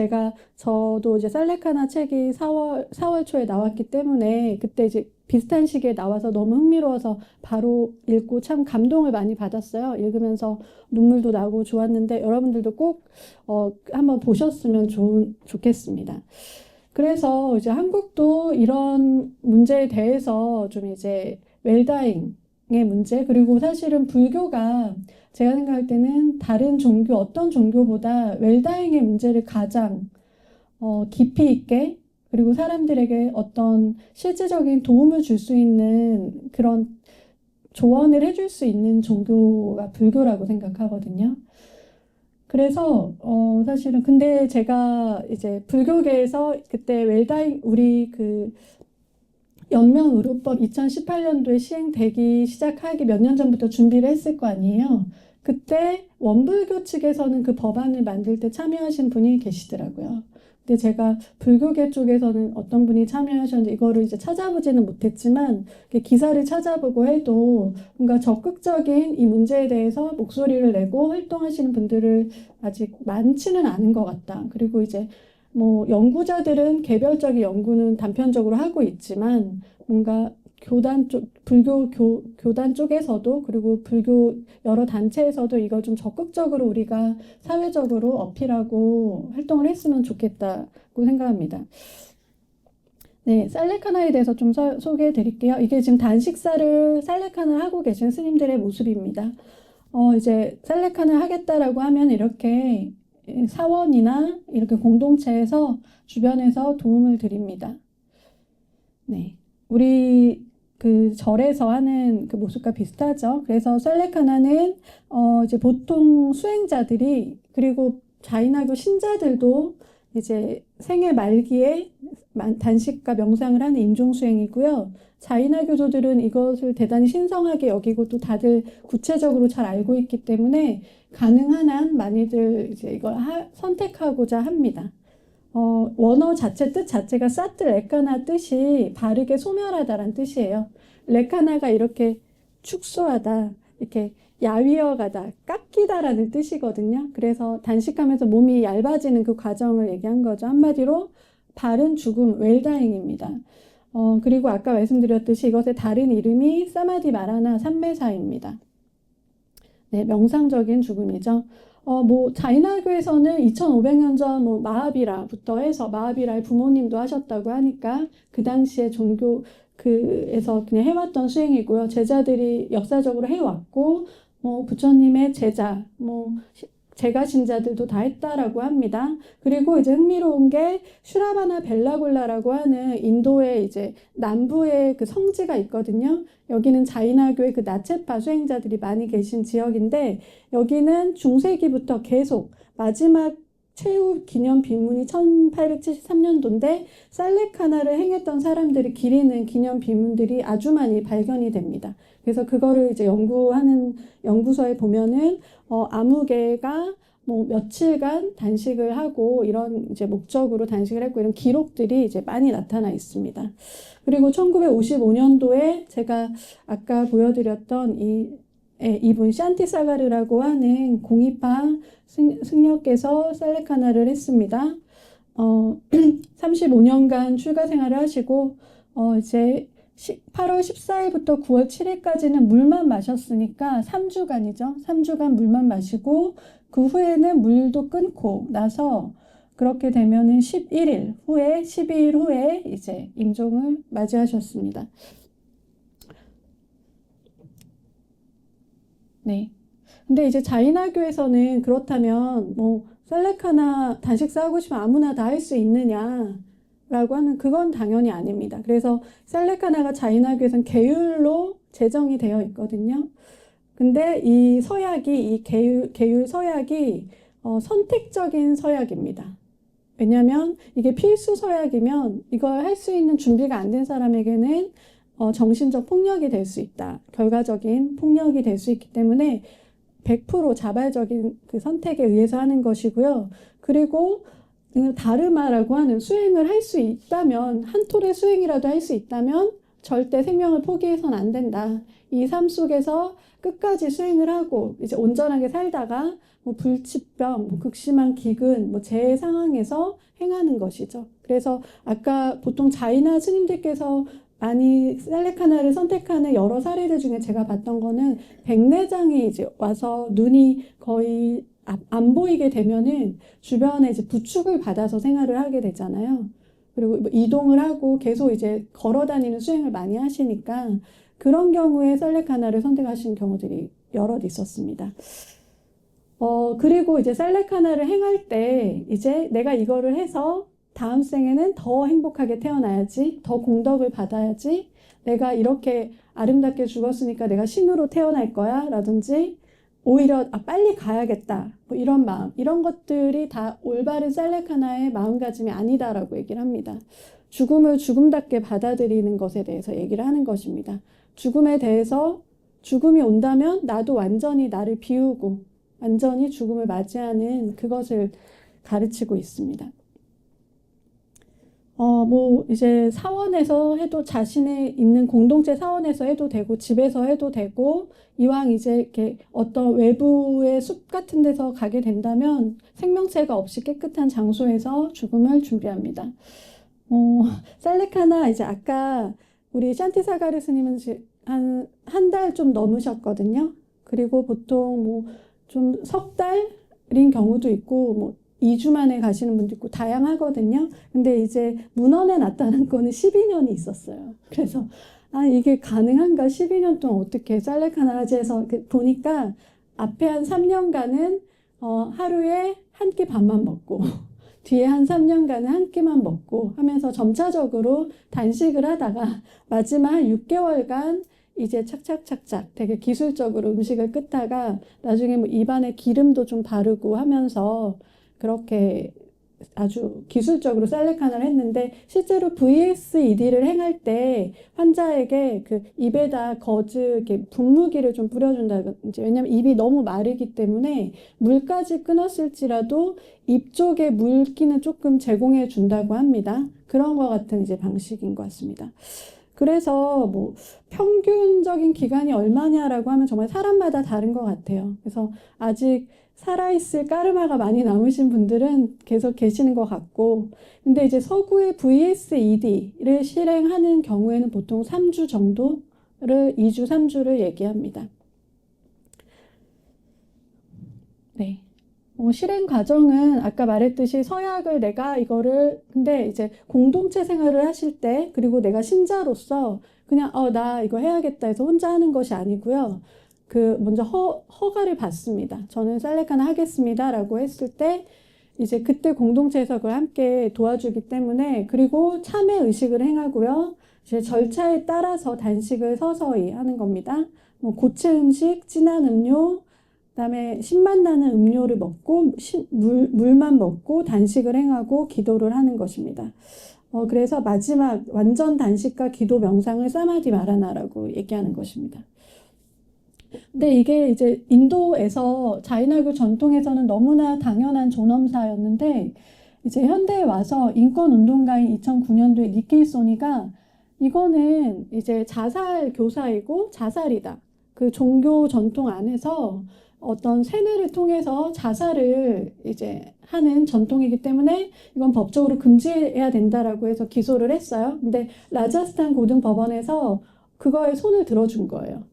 S1: 저도 이제 살레카나 책이 4월 초에 나왔기 때문에 그때 이제 비슷한 시기에 나와서 너무 흥미로워서 바로 읽고 참 감동을 많이 받았어요. 읽으면서 눈물도 나고 좋았는데 여러분들도 꼭 한번 보셨으면 좋겠습니다. 그래서 이제 한국도 이런 문제에 대해서 좀 이제 웰다잉의 문제 그리고 사실은 불교가 제가 생각할 때는 다른 종교 어떤 종교보다 웰다잉의 문제를 가장 깊이 있게 그리고 사람들에게 어떤 실질적인 도움을 줄 수 있는 그런 조언을 해줄 수 있는 종교가 불교라고 생각하거든요. 그래서 사실은 근데 제가 이제 불교계에서 그때 웰다잉 우리 그 연명의료법 2018년도에 시행되기 시작하기 몇 년 전부터 준비를 했을 거 아니에요. 그때 원불교 측에서는 그 법안을 만들 때 참여하신 분이 계시더라고요. 근데 제가 불교계 쪽에서는 어떤 분이 참여하셨는지 이거를 이제 찾아보지는 못했지만 기사를 찾아보고 해도 뭔가 적극적인 이 문제에 대해서 목소리를 내고 활동하시는 분들을 아직 많지는 않은 것 같다. 그리고 이제 뭐 연구자들은 개별적인 연구는 단편적으로 하고 있지만 뭔가 교단 쪽 불교 교단 쪽에서도 그리고 불교 여러 단체에서도 이걸 좀 적극적으로 우리가 사회적으로 어필하고 활동을 했으면 좋겠다고 생각합니다. 네, 살레카나에 대해서 좀 소개해 드릴게요. 이게 지금 단식사를 살레카나를 하고 계신 스님들의 모습입니다. 이제 살레카나를 하겠다라고 하면 이렇게 사원이나 이렇게 공동체에서 주변에서 도움을 드립니다. 네, 우리 그 절에서 하는 그 모습과 비슷하죠. 그래서 살레카나는 이제 보통 수행자들이 그리고 자인하교 신자들도 이제 생애 말기에 단식과 명상을 하는 인종수행이고요. 자인하교도들은 이것을 대단히 신성하게 여기고 또 다들 구체적으로 잘 알고 있기 때문에 가능한 한 많이들 이제 이걸 선택하고자 합니다. 원어 뜻 자체가 사트 레카나 뜻이 바르게 소멸하다란 뜻이에요. 레카나가 이렇게 축소하다, 이렇게 야위어가다, 깎이다라는 뜻이거든요. 그래서 단식하면서 몸이 얇아지는 그 과정을 얘기한 거죠. 한마디로 바른 죽음, 웰다잉입니다. 그리고 아까 말씀드렸듯이 이것의 다른 이름이 사마디 마라나 삼매사입니다. 네, 명상적인 죽음이죠. 뭐 자인하교에서는 2500년 전 뭐 마하비라부터 해서 마하비라의 부모님도 하셨다고 하니까 그 당시에 종교에서 그냥 해왔던 수행이고요. 제자들이 역사적으로 해왔고 뭐 부처님의 제자, 뭐 제가 신자들도 다 했다라고 합니다. 그리고 이제 흥미로운 게 슈라바나 벨라골라라고 하는 인도의 이제 남부의 그 성지가 있거든요. 여기는 자이나교의 그 나체파 수행자들이 많이 계신 지역인데, 여기는 중세기부터 계속 마지막 최후 기념 비문이 1873년도인데 살레카나를 행했던 사람들이 기리는 기념 비문들이 아주 많이 발견이 됩니다. 그래서 그거를 이제 연구하는 연구소에 보면은 아무개가 뭐 며칠간 단식을 하고 이런 이제 목적으로 단식을 했고 이런 기록들이 이제 많이 나타나 있습니다. 그리고 1955년도에 제가 아까 보여드렸던 이분 샨티사가르라고 하는 공이파 승려께서 살레카나를 했습니다. 35년간 출가 생활을 하시고 이제 8월 14일부터 9월 7일까지는 물만 마셨으니까 3주간이죠. 3주간 물만 마시고 그 후에는 물도 끊고 나서 그렇게 되면은 11일 후에 12일 후에 이제 임종을 맞이하셨습니다. 네. 근데 이제 자이나교에서는 그렇다면 뭐 살레카나 단식 싸우고 싶으면 아무나 다 할 수 있느냐라고 하는 그건 당연히 아닙니다. 그래서 살레카나가 자이나교에서는 계율로 제정이 되어 있거든요. 근데 이 서약이 이 계율 서약이 선택적인 서약입니다. 왜냐하면 이게 필수 서약이면 이걸 할 수 있는 준비가 안 된 사람에게는 정신적 폭력이 될 수 있다. 결과적인 폭력이 될 수 있기 때문에 100% 자발적인 그 선택에 의해서 하는 것이고요. 그리고 다르마라고 하는 수행을 할 수 있다면, 한 톨의 수행이라도 할 수 있다면 절대 생명을 포기해서는 안 된다. 이 삶 속에서 끝까지 수행을 하고 이제 온전하게 살다가 뭐 불치병, 뭐 극심한 기근, 뭐 재해 상황에서 행하는 것이죠. 그래서 아까 보통 자이나 스님들께서 많이 살레카나를 선택하는 여러 사례들 중에 제가 봤던 거는 백내장이 이제 와서 눈이 거의 안 보이게 되면은 주변에 이제 부축을 받아서 생활을 하게 되잖아요. 그리고 뭐 이동을 하고 계속 이제 걸어 다니는 수행을 많이 하시니까 그런 경우에 살레카나를 선택하신 경우들이 여럿 있었습니다. 그리고 이제 살레카나를 행할 때 이제 내가 이거를 해서 다음 생에는 더 행복하게 태어나야지, 더 공덕을 받아야지, 내가 이렇게 아름답게 죽었으니까 내가 신으로 태어날 거야 라든지 오히려 빨리 가야겠다 뭐 이런 마음, 이런 것들이 다 올바른 살레카나의 마음가짐이 아니다라고 얘기를 합니다. 죽음을 죽음답게 받아들이는 것에 대해서 얘기를 하는 것입니다. 죽음에 대해서 죽음이 온다면 나도 완전히 나를 비우고 완전히 죽음을 맞이하는 그것을 가르치고 있습니다. 뭐 이제 사원에서 해도 자신의 있는 공동체 사원에서 해도 되고 집에서 해도 되고 이왕 이제 이렇게 어떤 외부의 숲 같은 데서 가게 된다면 생명체가 없이 깨끗한 장소에서 죽음을 준비합니다. 살레카나 이제 아까 우리 샨티사가르 스님은 한 달 좀 넘으셨거든요. 그리고 보통 뭐 좀 석 달인 경우도 있고 뭐 2주 만에 가시는 분도 있고 다양하거든요. 근데 이제 문헌에 나타난 거는 12년이 있었어요. 그래서 이게 가능한가? 12년 동안 어떻게 살레카나라지에서 보니까 앞에 한 3년간은 하루에 한 끼 밥만 먹고 뒤에 한 3년간은 한 끼만 먹고 하면서 점차적으로 단식을 하다가 마지막 한 6개월간 이제 착착착착 되게 기술적으로 음식을 끊다가 나중에 뭐 입안에 기름도 좀 바르고 하면서 그렇게 아주 기술적으로 살레카나를 했는데 실제로 VSED를 행할 때 환자에게 그 입에다 이렇게 분무기를 좀 뿌려준다. 왜냐면 입이 너무 마르기 때문에 물까지 끊었을지라도 입 쪽에 물기는 조금 제공해 준다고 합니다. 그런 것 같은 이제 방식인 것 같습니다. 그래서 뭐 평균적인 기간이 얼마냐라고 하면 정말 사람마다 다른 것 같아요. 그래서 아직 살아있을 까르마가 많이 남으신 분들은 계속 계시는 것 같고, 근데 이제 서구의 VSED를 실행하는 경우에는 보통 3주 정도를, 2주, 3주를 얘기합니다. 네. 실행 과정은 아까 말했듯이 서약을 내가 이거를, 근데 이제 공동체 생활을 하실 때, 그리고 내가 신자로서 그냥 나 이거 해야겠다 해서 혼자 하는 것이 아니고요. 먼저 허가를 받습니다. 저는 살레카나 하겠습니다라고 했을 때 이제 그때 공동체에서 그걸 함께 도와주기 때문에, 그리고 참회 의식을 행하고요. 이제 절차에 따라서 단식을 서서히 하는 겁니다. 뭐 고체 음식, 진한 음료, 그다음에 신맛 나는 음료를 먹고 물만 먹고 단식을 행하고 기도를 하는 것입니다. 그래서 마지막 완전 단식과 기도 명상을 사마디 마라나라고 얘기하는 것입니다. 근데 이게 이제 인도에서 자이나교 전통에서는 너무나 당연한 존엄사였는데, 이제 현대에 와서 인권운동가인 2009년도에 니키 소니가 이거는 이제 자살 교사이고 자살이다. 그 종교 전통 안에서 어떤 세뇌를 통해서 자살을 이제 하는 전통이기 때문에 이건 법적으로 금지해야 된다라고 해서 기소를 했어요. 근데 라자스탄 고등법원에서 그거에 손을 들어준 거예요.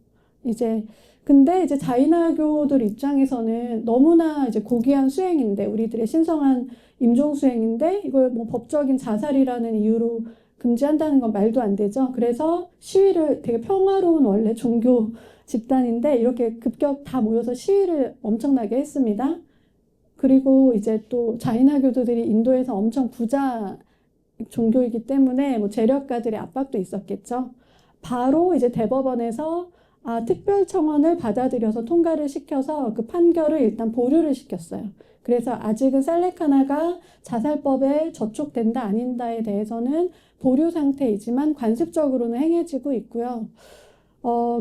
S1: 근데 이제 자이나교들 입장에서는 너무나 이제 고귀한 수행인데, 우리들의 신성한 임종 수행인데 이걸 뭐 법적인 자살이라는 이유로 금지한다는 건 말도 안 되죠. 그래서 시위를, 되게 평화로운 원래 종교 집단인데 이렇게 급격 다 모여서 시위를 엄청나게 했습니다. 그리고 이제 또 자이나교도들이 인도에서 엄청 부자 종교이기 때문에 뭐 재력가들의 압박도 있었겠죠. 바로 이제 대법원에서 특별 청원을 받아들여서 통과를 시켜서 그 판결을 일단 보류를 시켰어요. 그래서 아직은 살레카나가 자살법에 저촉된다 아닌다에 대해서는 보류 상태이지만 관습적으로는 행해지고 있고요.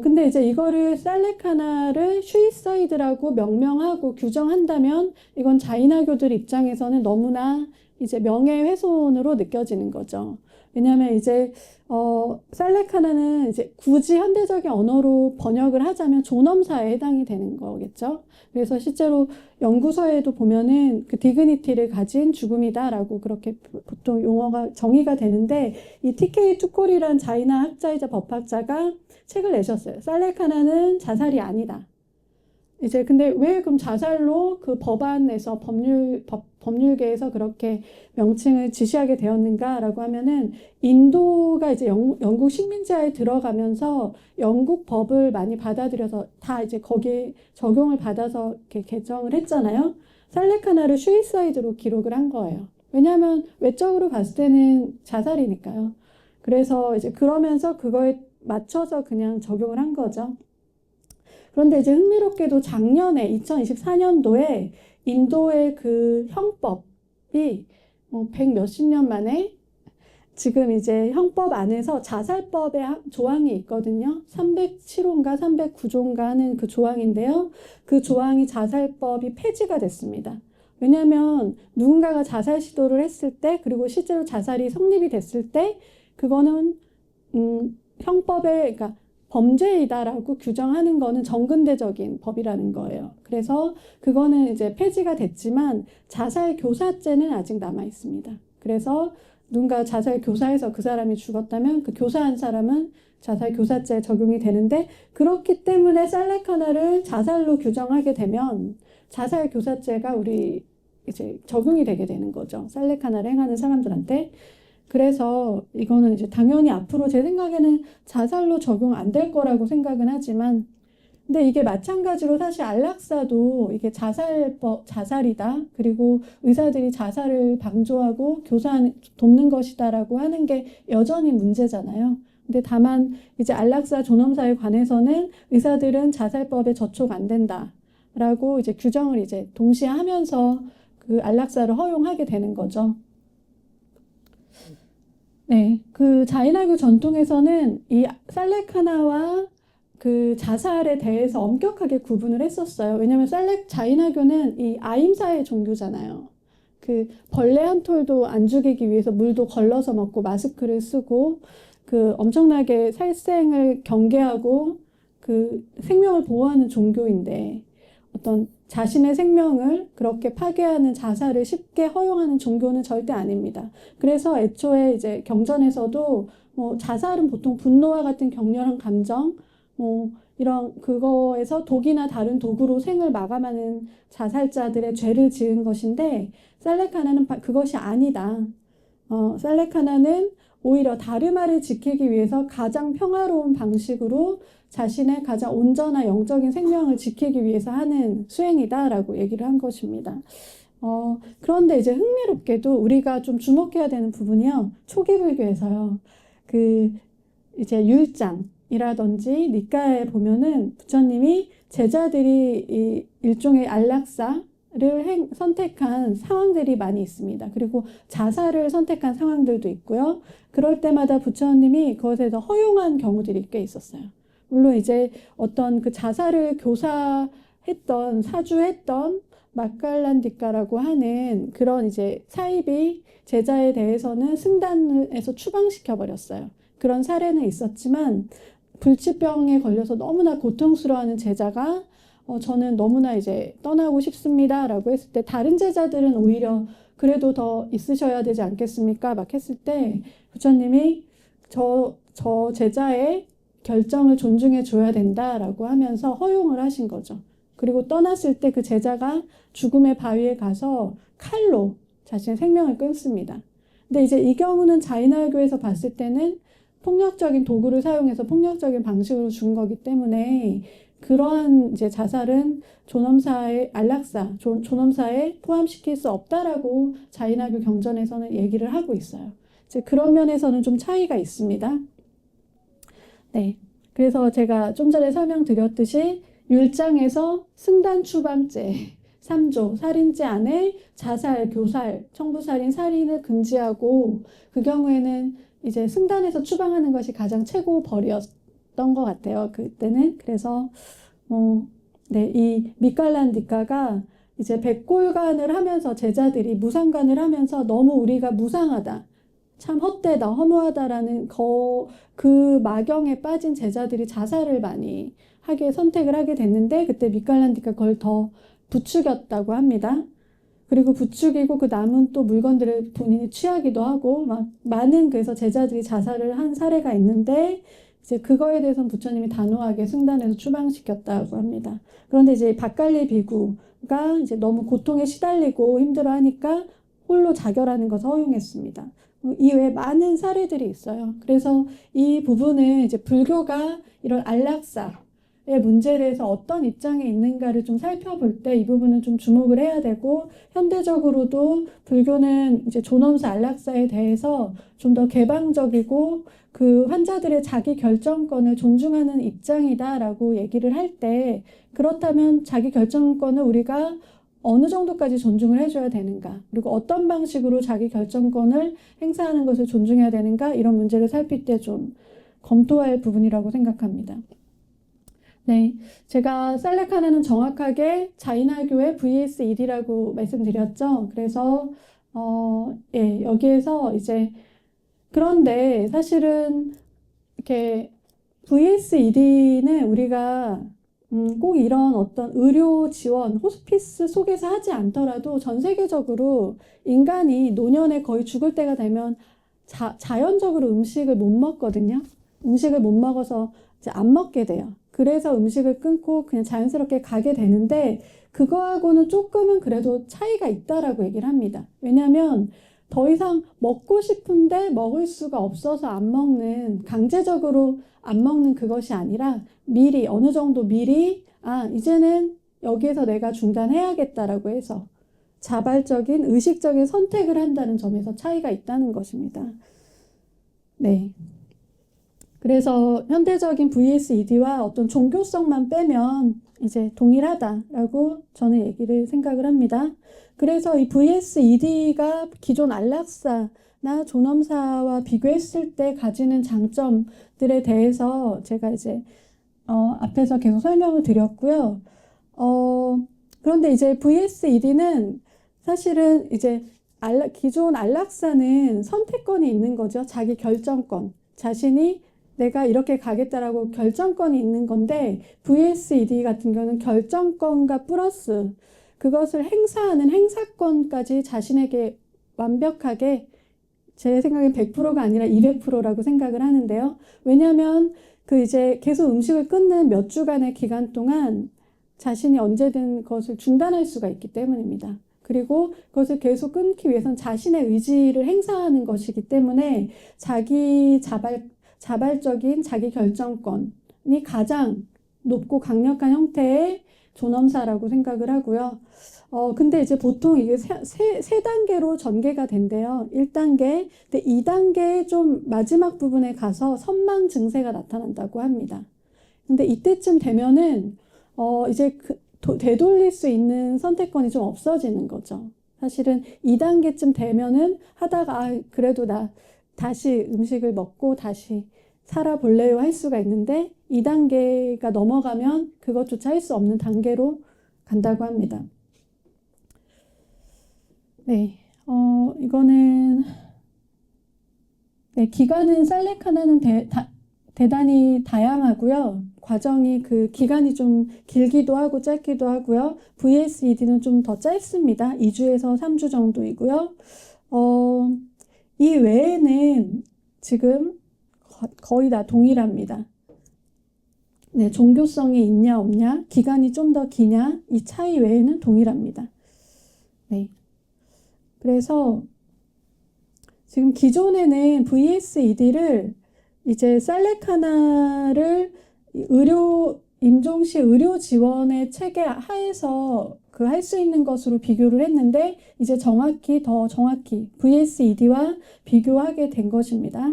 S1: 근데 이제 이거를 살레카나를 슈이사이드라고 명명하고 규정한다면 이건 자이나교들 입장에서는 너무나 이제 명예훼손으로 느껴지는 거죠. 왜냐하면 이제 살레카나는 이제 굳이 현대적인 언어로 번역을 하자면 존엄사에 해당이 되는 거겠죠. 그래서 실제로 연구서에도 보면은 그 디그니티를 가진 죽음이다라고 그렇게 보통 용어가 정의가 되는데, 이 TK 투콜이란 자이나 학자이자 법학자가 책을 내셨어요. 살레카나는 자살이 아니다. 이제 근데 왜 그럼 자살로 그 법안에서 법률계에서 그렇게 명칭을 지시하게 되었는가라고 하면은, 인도가 이제 영국 식민지하에 들어가면서 영국 법을 많이 받아들여서 다 이제 거기에 적용을 받아서 이렇게 개정을 했잖아요. 살레카나를 슈이사이드로 기록을 한 거예요. 왜냐하면 외적으로 봤을 때는 자살이니까요. 그래서 이제 그러면서 그거에 맞춰서 그냥 적용을 한 거죠. 그런데 이제 흥미롭게도 작년에 2024년도에 인도의 그 형법이 100 몇십 년 만에 지금 이제 형법 안에서 자살법의 조항이 있거든요. 307호인가 309조인가 하는 그 조항인데요. 그 조항이 자살법이 폐지가 됐습니다. 왜냐하면 누군가가 자살 시도를 했을 때, 그리고 실제로 자살이 성립이 됐을 때 그거는 형법에, 그러니까 범죄이다라고 규정하는 거는 정근대적인 법이라는 거예요. 그래서 그거는 이제 폐지가 됐지만 자살 교사죄는 아직 남아 있습니다. 그래서 누군가 자살 교사해서 그 사람이 죽었다면 그 교사한 사람은 자살 교사죄에 적용이 되는데, 그렇기 때문에 살레카나를 자살로 규정하게 되면 자살 교사죄가 우리 이제 적용이 되게 되는 거죠. 살레카나를 행하는 사람들한테. 그래서 이거는 이제 당연히 앞으로 제 생각에는 자살로 적용 안 될 거라고 생각은 하지만, 근데 이게 마찬가지로 사실 안락사도 이게 자살이다. 그리고 의사들이 자살을 방조하고 돕는 것이다라고 하는 게 여전히 문제잖아요. 근데 다만 이제 안락사 존엄사에 관해서는 의사들은 자살법에 저촉 안 된다라고 이제 규정을 이제 동시에 하면서 그 안락사를 허용하게 되는 거죠. 네, 그 자이나교 전통에서는 이 살레카나와 그 자살에 대해서 엄격하게 구분을 했었어요. 왜냐하면 자이나교는 이 아임사의 종교잖아요. 그 벌레 한 톨도 안 죽이기 위해서 물도 걸러서 먹고 마스크를 쓰고 그 엄청나게 살생을 경계하고 그 생명을 보호하는 종교인데, 어떤 자신의 생명을 그렇게 파괴하는 자살을 쉽게 허용하는 종교는 절대 아닙니다. 그래서 애초에 이제 경전에서도 뭐 자살은 보통 분노와 같은 격렬한 감정, 뭐 이런 그거에서 독이나 다른 도구로 생을 마감하는 자살자들의 죄를 지은 것인데, 살레카나는 그것이 아니다. 살레카나는 오히려 다르마를 지키기 위해서 가장 평화로운 방식으로 자신의 가장 온전한 영적인 생명을 지키기 위해서 하는 수행이다라고 얘기를 한 것입니다. 그런데 이제 흥미롭게도 우리가 좀 주목해야 되는 부분이요. 초기 불교에서요. 이제 율장이라든지 니까에 보면은 부처님이 제자들이 이 일종의 안락사를 선택한 상황들이 많이 있습니다. 그리고 자살을 선택한 상황들도 있고요. 그럴 때마다 부처님이 그것에서 허용한 경우들이 꽤 있었어요. 물론 이제 어떤 그 자살을 교사했던, 사주했던 마칼란디카라고 하는 그런 이제 사이비 제자에 대해서는 승단에서 추방시켜 버렸어요. 그런 사례는 있었지만 불치병에 걸려서 너무나 고통스러워하는 제자가 저는 너무나 이제 떠나고 싶습니다라고 했을 때 다른 제자들은 오히려 그래도 더 있으셔야 되지 않겠습니까? 막 했을 때 부처님이 저 제자의 결정을 존중해 줘야 된다라고 하면서 허용을 하신 거죠. 그리고 떠났을 때 그 제자가 죽음의 바위에 가서 칼로 자신의 생명을 끊습니다. 근데 이제 이 경우는 자이나교에서 봤을 때는 폭력적인 도구를 사용해서 폭력적인 방식으로 죽은 거기 때문에 그러한 이제 자살은 존엄사의 안락사, 존엄사에 포함시킬 수 없다라고 자이나교 경전에서는 얘기를 하고 있어요. 이제 그런 면에서는 좀 차이가 있습니다. 네, 그래서 제가 좀 전에 설명드렸듯이 율장에서 승단 추방죄 3조 살인죄 안에 자살, 교살, 청부살인, 살인을 금지하고 그 경우에는 이제 승단에서 추방하는 것이 가장 최고 벌이었던 것 같아요. 그때는. 그래서 네, 이 미칼란디카가 이제 백골간을 하면서 제자들이 무상간을 하면서 너무 우리가 무상하다, 참 헛되다, 허무하다라는 그 마경에 빠진 제자들이 자살을 많이 선택을 하게 됐는데 그때 미칼란디카 그걸 더 부추겼다고 합니다. 그리고 부추기고 그 남은 또 물건들을 본인이 취하기도 하고 막 많은 그래서 제자들이 자살을 한 사례가 있는데 이제 그거에 대해서는 부처님이 단호하게 승단에서 추방시켰다고 합니다. 그런데 이제 박갈리 비구가 이제 너무 고통에 시달리고 힘들어하니까 홀로 자결하는 것을 허용했습니다. 이외에 많은 사례들이 있어요. 그래서 이 부분은 이제 불교가 이런 안락사의 문제에 대해서 어떤 입장에 있는가를 좀 살펴볼 때 이 부분은 좀 주목을 해야 되고, 현대적으로도 불교는 이제 존엄사 안락사에 대해서 좀 더 개방적이고 그 환자들의 자기 결정권을 존중하는 입장이다라고 얘기를 할 때, 그렇다면 자기 결정권을 우리가 어느 정도까지 존중을 해줘야 되는가, 그리고 어떤 방식으로 자기 결정권을 행사하는 것을 존중해야 되는가, 이런 문제를 살필 때 좀 검토할 부분이라고 생각합니다. 네, 제가 살레카나는 정확하게 자이나교의 VS1이라고 말씀드렸죠. 그래서 예, 여기에서 이제 그런데 사실은 이렇게 VS1은 우리가 꼭 이런 어떤 의료 지원, 호스피스 속에서 하지 않더라도 전 세계적으로 인간이 노년에 거의 죽을 때가 되면 자연적으로 음식을 못 먹거든요. 음식을 못 먹어서 이제 안 먹게 돼요. 그래서 음식을 끊고 그냥 자연스럽게 가게 되는데, 그거하고는 조금은 그래도 차이가 있다라고 얘기를 합니다. 왜냐하면 더 이상 먹고 싶은데 먹을 수가 없어서 안 먹는, 강제적으로 안 먹는 그것이 아니라 미리, 어느 정도 미리 이제는 여기에서 내가 중단해야겠다라고 해서 자발적인 의식적인 선택을 한다는 점에서 차이가 있다는 것입니다. 네. 그래서 현대적인 VS2D와 어떤 종교성만 빼면 이제 동일하다라고 저는 생각을 합니다. 그래서 이 VS2D가 기존 안락사나 존엄사와 비교했을 때 가지는 장점들에 대해서 제가 이제 앞에서 계속 설명을 드렸고요. 그런데 이제 VS2D는 사실은 이제 기존 안락사는 선택권이 있는 거죠. 자기 결정권, 자신이 내가 이렇게 가겠다라고 결정권이 있는 건데, VS2D 같은 경우는 결정권과 플러스 그것을 행사하는 행사권까지 자신에게 완벽하게, 제 생각엔 100%가 아니라 200%라고 생각을 하는데요. 왜냐하면 이제 계속 음식을 끊는 몇 주간의 기간 동안 자신이 언제든 그것을 중단할 수가 있기 때문입니다. 그리고 그것을 계속 끊기 위해서는 자신의 의지를 행사하는 것이기 때문에 자기 자발적인 자기 결정권을 가장 높고 강력한 형태의 존엄사라고 생각을 하고요. 근데 이제 보통 이게 세 단계로 전개가 된대요. 1단계, 근데 2단계의 좀 마지막 부분에 가서 선망 증세가 나타난다고 합니다. 근데 이때쯤 되면은, 이제 되돌릴 수 있는 선택권이 좀 없어지는 거죠. 사실은 2단계쯤 되면은 하다가, 그래도 나 다시 음식을 먹고 다시 살아볼래요 할 수가 있는데, 2단계가 넘어가면 그것조차 할 수 없는 단계로 간다고 합니다. 네, 이거는, 네, 기간은 살레카나는 대단히 다양하고요. 과정이 그 기간이 좀 길기도 하고 짧기도 하고요. VSED는 좀 더 짧습니다. 2주에서 3주 정도이고요. 이 외에는 지금 거의 다 동일합니다. 네, 종교성이 있냐 없냐, 기간이 좀 더 기냐, 이 차이 외에는 동일합니다. 네. 그래서 지금 기존에는 VSED를 이제 살레카나를 임종시 의료 지원의 체계 하에서 그 할 수 있는 것으로 비교를 했는데, 이제 더 정확히 VSED와 비교하게 된 것입니다.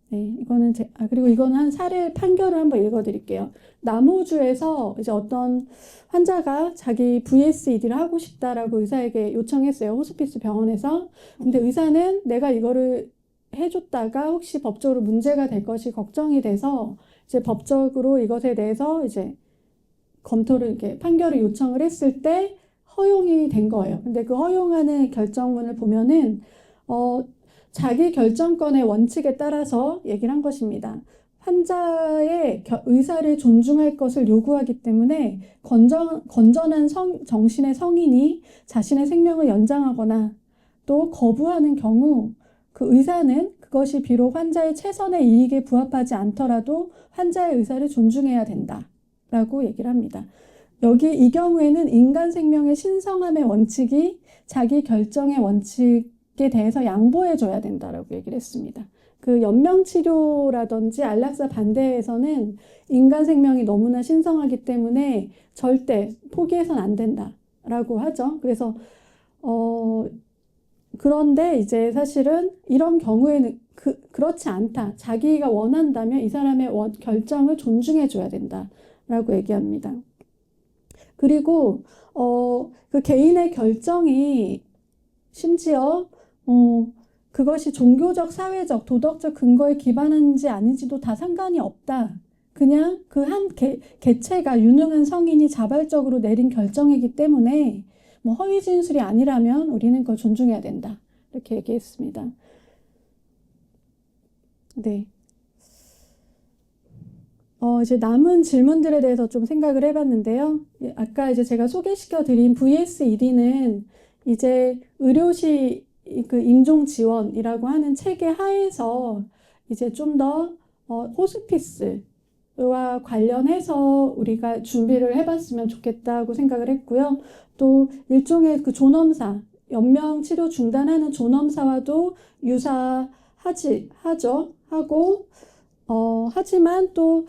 S1: 네, 이거는 그리고 이거는 한 사례 판결을 한번 읽어드릴게요. 남호주에서 이제 어떤 환자가 자기 VSED를 하고 싶다라고 의사에게 요청했어요. 호스피스 병원에서. 근데 의사는 내가 이거를 해줬다가 혹시 법적으로 문제가 될 것이 걱정이 돼서 이제 법적으로 이것에 대해서 이제 검토를 이렇게 판결을 요청을 했을 때 허용이 된 거예요. 근데 그 허용하는 결정문을 보면은 자기 결정권의 원칙에 따라서 얘기를 한 것입니다. 환자의 의사를 존중할 것을 요구하기 때문에 건전한 정신의 성인이 자신의 생명을 연장하거나 또 거부하는 경우 그 의사는 그것이 비록 환자의 최선의 이익에 부합하지 않더라도 환자의 의사를 존중해야 된다라고 얘기를 합니다. 이 경우에는 인간 생명의 신성함의 원칙이 자기 결정의 원칙에 대해서 양보해줘야 된다라고 얘기를 했습니다. 그 연명치료라든지 안락사 반대에서는 인간 생명이 너무나 신성하기 때문에 절대 포기해서는 안 된다라고 하죠. 그래서 그런데 이제 사실은 이런 경우에는 그렇지 않다. 자기가 원한다면 이 사람의 결정을 존중해줘야 된다라고 얘기합니다. 그리고 그 개인의 결정이 심지어 그것이 종교적, 사회적, 도덕적 근거에 기반한지 아닌지도 다 상관이 없다. 그냥 그 한 개체가 유능한 성인이 자발적으로 내린 결정이기 때문에 뭐 허위 진술이 아니라면 우리는 그걸 존중해야 된다. 이렇게 얘기했습니다. 네. 이제 남은 질문들에 대해서 좀 생각을 해봤는데요. 아까 이제 제가 소개시켜드린 VSED는 이제 의료시 그 임종 지원이라고 하는 체계 하에서 이제 좀 더 호스피스와 관련해서 우리가 준비를 해봤으면 좋겠다고 생각을 했고요. 또 일종의 그 존엄사, 연명 치료 중단하는 존엄사와도 하죠. 하지만 또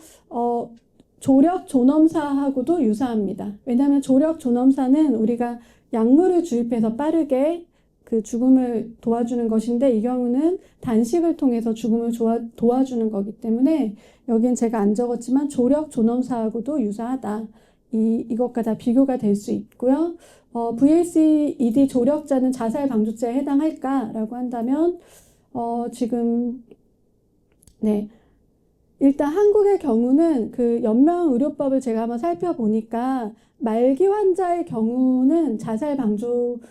S1: 조력 존엄사하고도 유사합니다. 왜냐하면 조력 존엄사는 우리가 약물을 주입해서 빠르게 그 죽음을 도와주는 것인데, 이 경우는 단식을 통해서 죽음을 도와주는 거기 때문에 여긴 제가 안 적었지만 조력 존엄사하고도 유사하다. 이것과 다 비교가 될 수 있고요. VSED 조력자는 자살 방조죄에 해당할까라고 한다면 지금 네. 일단 한국의 경우는 그 연명의료법을 제가 한번 살펴보니까 말기 환자의 경우는 자살 방조죄나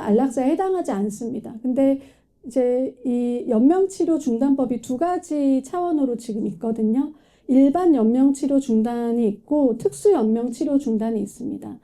S1: 안락사에 해당하지 않습니다. 근데 이제 이 연명치료 중단법이 두 가지 차원으로 지금 있거든요. 일반 연명치료 중단이 있고 특수 연명치료 중단이 있습니다.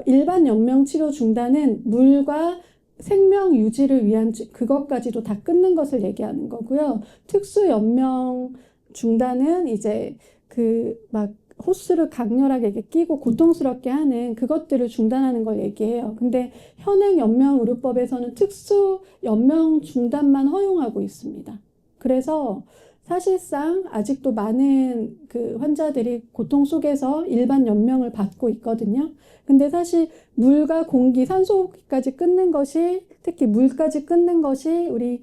S1: 일반 연명치료 중단은 물과 생명 유지를 위한 그것까지도 다 끊는 것을 얘기하는 거고요. 특수 연명 중단은 이제 그 막 호스를 강렬하게 이렇게 끼고 고통스럽게 하는 그것들을 중단하는 걸 얘기해요. 근데 현행 연명의료법에서는 특수 연명 중단만 허용하고 있습니다. 그래서 사실상 아직도 많은 그 환자들이 고통 속에서 일반 연명을 받고 있거든요. 근데 사실 물과 공기, 산소까지 끊는 것이, 특히 물까지 끊는 것이 우리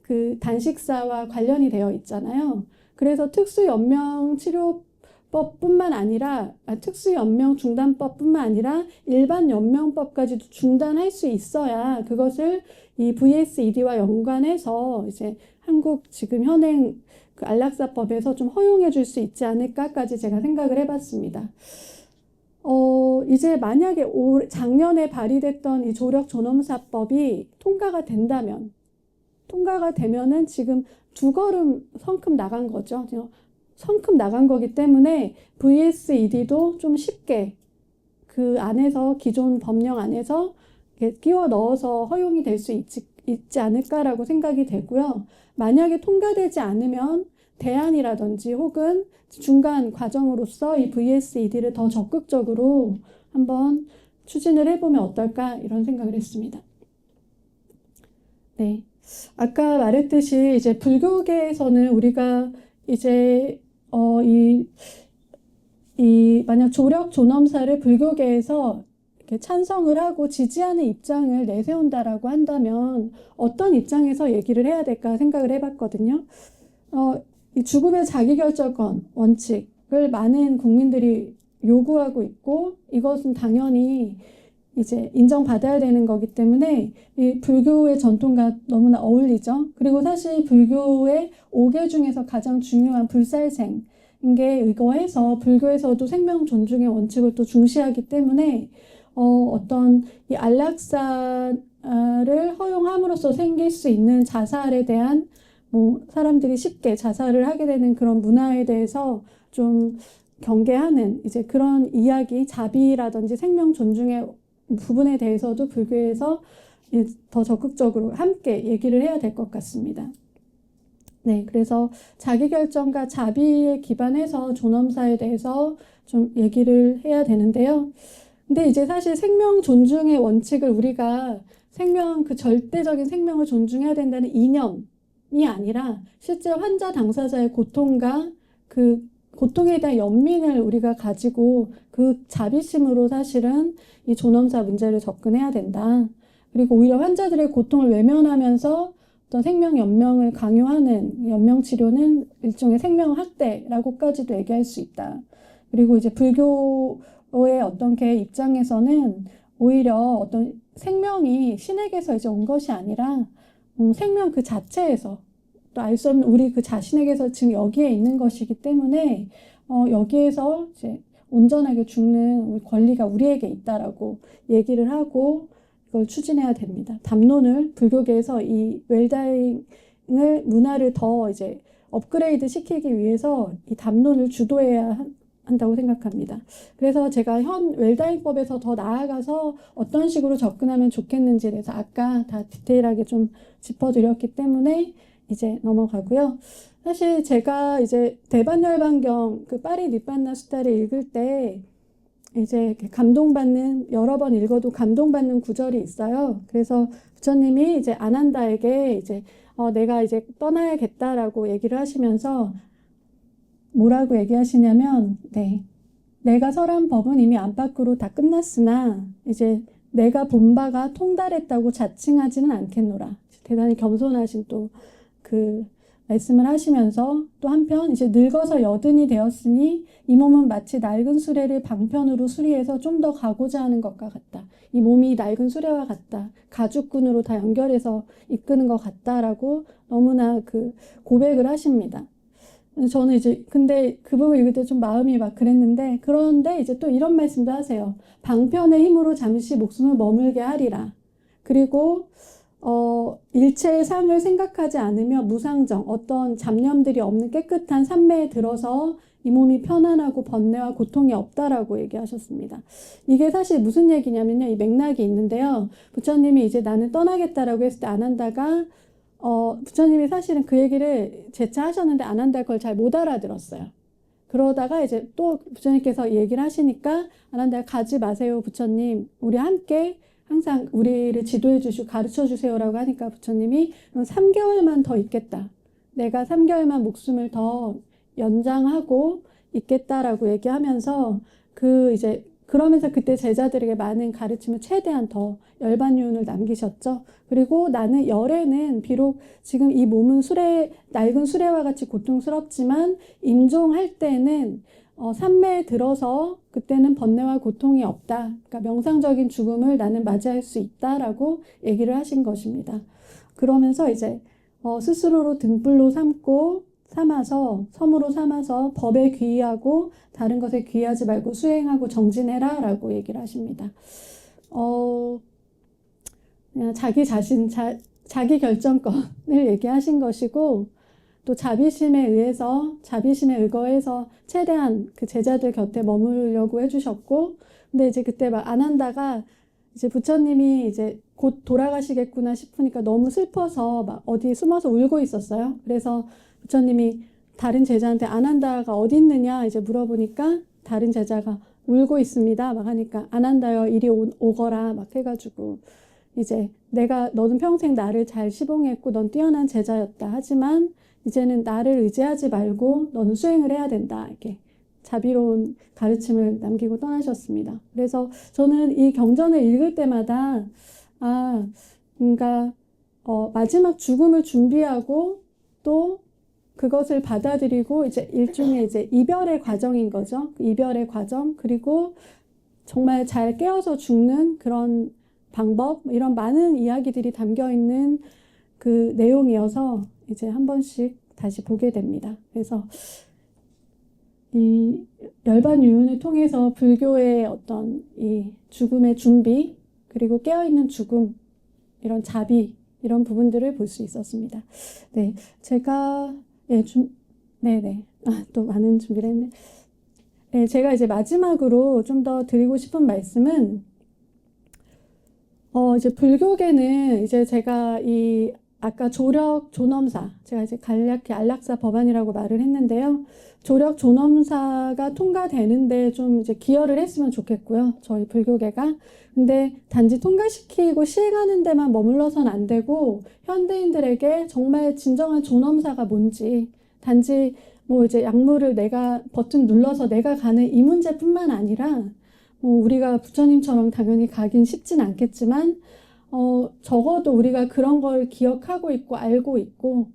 S1: 그 단식사와 관련이 되어 있잖아요. 그래서 특수연명 치료법뿐만 아니라, 특수연명 중단법뿐만 아니라 일반 연명법까지도 중단할 수 있어야 그것을 이 VSED와 연관해서 이제 한국 지금 현행 그 안락사법에서 좀 허용해 줄 수 있지 않을까까지 제가 생각을 해봤습니다. 이제 만약에 작년에 발의됐던 이 조력 존엄사법이 통과가 되면은 지금 두 걸음 성큼 나간 거죠. 성큼 나간 거기 때문에 VSED도 좀 쉽게 그 안에서 기존 법령 안에서 끼워 넣어서 허용이 될 수 있지 않을까라고 생각이 되고요. 만약에 통과되지 않으면 대안이라든지 혹은 중간 과정으로서 이 VSED를 더 적극적으로 한번 추진을 해보면 어떨까 이런 생각을 했습니다. 네. 아까 말했듯이 이제 불교계에서는 우리가 이제 만약 조력 존엄사를 불교계에서 이렇게 찬성을 하고 지지하는 입장을 내세운다라고 한다면 어떤 입장에서 얘기를 해야 될까 생각을 해봤거든요. 이 죽음의 자기결정권 원칙을 많은 국민들이 요구하고 있고 이것은 당연히 이제 인정받아야 되는 거기 때문에 이 불교의 전통과 너무나 어울리죠. 그리고 사실 불교의 5개 중에서 가장 중요한 불살생 게 이거해서 불교에서도 생명 존중의 원칙을 또 중시하기 때문에 어떤 이 안락사를 허용함으로써 생길 수 있는 자살에 대한 사람들이 쉽게 자살을 하게 되는 그런 문화에 대해서 좀 경계하는 이제 그런 이야기, 자비라든지 생명 존중의 부분에 대해서도 불교에서 더 적극적으로 함께 얘기를 해야 될 것 같습니다. 네, 그래서 자기결정과 자비에 기반해서 존엄사에 대해서 좀 얘기를 해야 되는데요. 근데 이제 사실 생명 존중의 원칙을 우리가 그 절대적인 생명을 존중해야 된다는 이념이 아니라 실제 환자 당사자의 고통과 그 고통에 대한 연민을 우리가 가지고 그 자비심으로 사실은 이 존엄사 문제를 접근해야 된다. 그리고 오히려 환자들의 고통을 외면하면서 어떤 생명 연명을 강요하는 연명 치료는 일종의 생명 학대라고까지도 얘기할 수 있다. 그리고 이제 불교의 어떤 개 입장에서는 오히려 어떤 생명이 신에게서 이제 온 것이 아니라 생명 그 자체에서 또 알 수 없는 우리 그 자신에게서 지금 여기에 있는 것이기 때문에 여기에서 이제 온전하게 죽는 권리가 우리에게 있다라고 얘기를 하고 이걸 추진해야 됩니다. 담론을 불교계에서 이 웰다잉을 문화를 더 이제 업그레이드 시키기 위해서 이 담론을 주도해야 한다고 생각합니다. 그래서 제가 현 웰다잉법에서 더 나아가서 어떤 식으로 접근하면 좋겠는지에 대해서 아까 다 디테일하게 좀 짚어드렸기 때문에 이제 넘어가고요. 사실 제가 이제 대반열반경 그 파리 니빤나 수타를 읽을 때 이제 감동받는 여러 번 읽어도 감동받는 구절이 있어요. 그래서 부처님이 이제 아난다에게 이제 내가 이제 떠나야겠다라고 얘기를 하시면서 뭐라고 얘기하시냐면 내가 설한 법은 이미 안팎으로 다 끝났으나 이제 내가 본 바가 통달했다고 자칭하지는 않겠노라. 대단히 겸손하신 또 그 말씀을 하시면서 또 한편 이제 늙어서 여든이 되었으니 이 몸은 마치 낡은 수레를 방편으로 수리해서 좀 더 가고자 하는 것과 같다. 이 몸이 낡은 수레와 같다. 가죽끈으로 다 연결해서 이끄는 것 같다라고 너무나 그 고백을 하십니다. 저는 이제 근데 그 부분 읽을 때 좀 마음이 막 그랬는데 그런데 이제 또 이런 말씀도 하세요. 방편의 힘으로 잠시 목숨을 머물게 하리라. 그리고 일체의 상을 생각하지 않으며 무상정, 어떤 잡념들이 없는 깨끗한 삼매에 들어서 이 몸이 편안하고 번뇌와 고통이 없다라고 얘기하셨습니다. 이게 사실 무슨 얘기냐면요. 이 맥락이 있는데요. 부처님이 이제 나는 떠나겠다라고 했을 때 아난다가 부처님이 사실은 그 얘기를 재차 하셨는데 아난다 그걸 잘 못 알아들었어요. 그러다가 이제 또 부처님께서 얘기를 하시니까 아난다가 가지 마세요 부처님. 우리 함께 항상 우리를 지도해 주시고 가르쳐 주세요라고 하니까 부처님이 3개월만 더 있겠다. 내가 3개월만 목숨을 더 연장하고 있겠다라고 얘기하면서 그러면서 그때 제자들에게 많은 가르침을 최대한 더 열반유운을 남기셨죠. 그리고 나는 열에는 비록 지금 이 몸은 낡은 수레와 같이 고통스럽지만 임종할 때는 산매에 들어서 그때는 번뇌와 고통이 없다. 그러니까 명상적인 죽음을 나는 맞이할 수 있다라고 얘기를 하신 것입니다. 그러면서 스스로로 등불로 삼아서 섬으로 삼아서 법에 귀의하고 다른 것에 귀의하지 말고 수행하고 정진해라 라고 얘기를 하십니다. 그냥 자기 결정권을 얘기하신 것이고 또 자비심에 의거해서 최대한 그 제자들 곁에 머무르려고 해주셨고 근데 그때 막 아난다가 부처님이 곧 돌아가시겠구나 싶으니까 너무 슬퍼서 막 어디 숨어서 울고 있었어요. 그래서 부처님이 다른 제자한테 아난다가 어디 있느냐 물어보니까 다른 제자가 울고 있습니다. 막 하니까 아난다여 이리 오거라 막 해가지고 너는 평생 나를 잘 시봉했고 넌 뛰어난 제자였다. 하지만 이제는 나를 의지하지 말고 너는 수행을 해야 된다. 이렇게 자비로운 가르침을 남기고 떠나셨습니다. 그래서 저는 이 경전을 읽을 때마다 그러니까 마지막 죽음을 준비하고 또 그것을 받아들이고 일종의 이별의 과정인 거죠. 이별의 과정 그리고 정말 잘 깨어서 죽는 그런 방법 이런 많은 이야기들이 담겨 있는 그 내용이어서 한 번씩 다시 보게 됩니다. 그래서 이 열반유운을 통해서 불교의 어떤 이 죽음의 준비 그리고 깨어있는 죽음 이런 자비 이런 부분들을 볼 수 있었습니다. 네, 제가 네네 또 많은 준비를 했네. 네, 제가 마지막으로 좀 더 드리고 싶은 말씀은 불교계는 제가 아까 조력 존엄사 제가 간략히 안락사 법안이라고 말을 했는데요. 조력 존엄사가 통과되는데 좀 기여를 했으면 좋겠고요. 저희 불교계가. 근데 단지 통과시키고 시행하는 데만 머물러선 안 되고 현대인들에게 정말 진정한 존엄사가 뭔지 단지 약물을 내가 버튼 눌러서 내가 가는 이 문제뿐만 아니라 우리가 부처님처럼 당연히 가긴 쉽진 않겠지만 적어도 우리가 그런 걸 기억하고 있고 알고 있고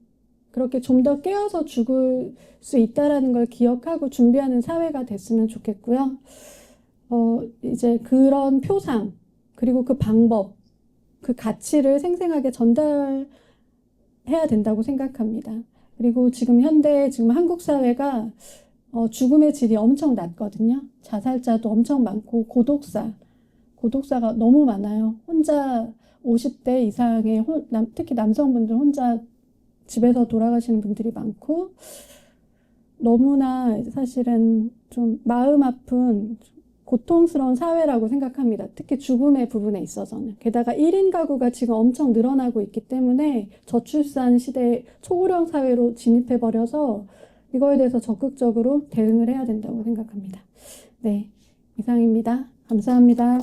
S1: 그렇게 좀 더 깨어서 죽을 수 있다라는 걸 기억하고 준비하는 사회가 됐으면 좋겠고요. 그런 표상 그리고 그 방법 그 가치를 생생하게 전달해야 된다고 생각합니다. 그리고 지금 한국 사회가 죽음의 질이 엄청 낮거든요. 자살자도 엄청 많고 고독사가 너무 많아요. 혼자 50대 이상의 특히 남성분들 혼자 집에서 돌아가시는 분들이 많고 너무나 사실은 좀 마음 아픈 고통스러운 사회라고 생각합니다. 특히 죽음의 부분에 있어서는. 게다가 1인 가구가 지금 엄청 늘어나고 있기 때문에 저출산 시대 초고령 사회로 진입해버려서 이거에 대해서 적극적으로 대응을 해야 된다고 생각합니다. 네, 이상입니다. 감사합니다.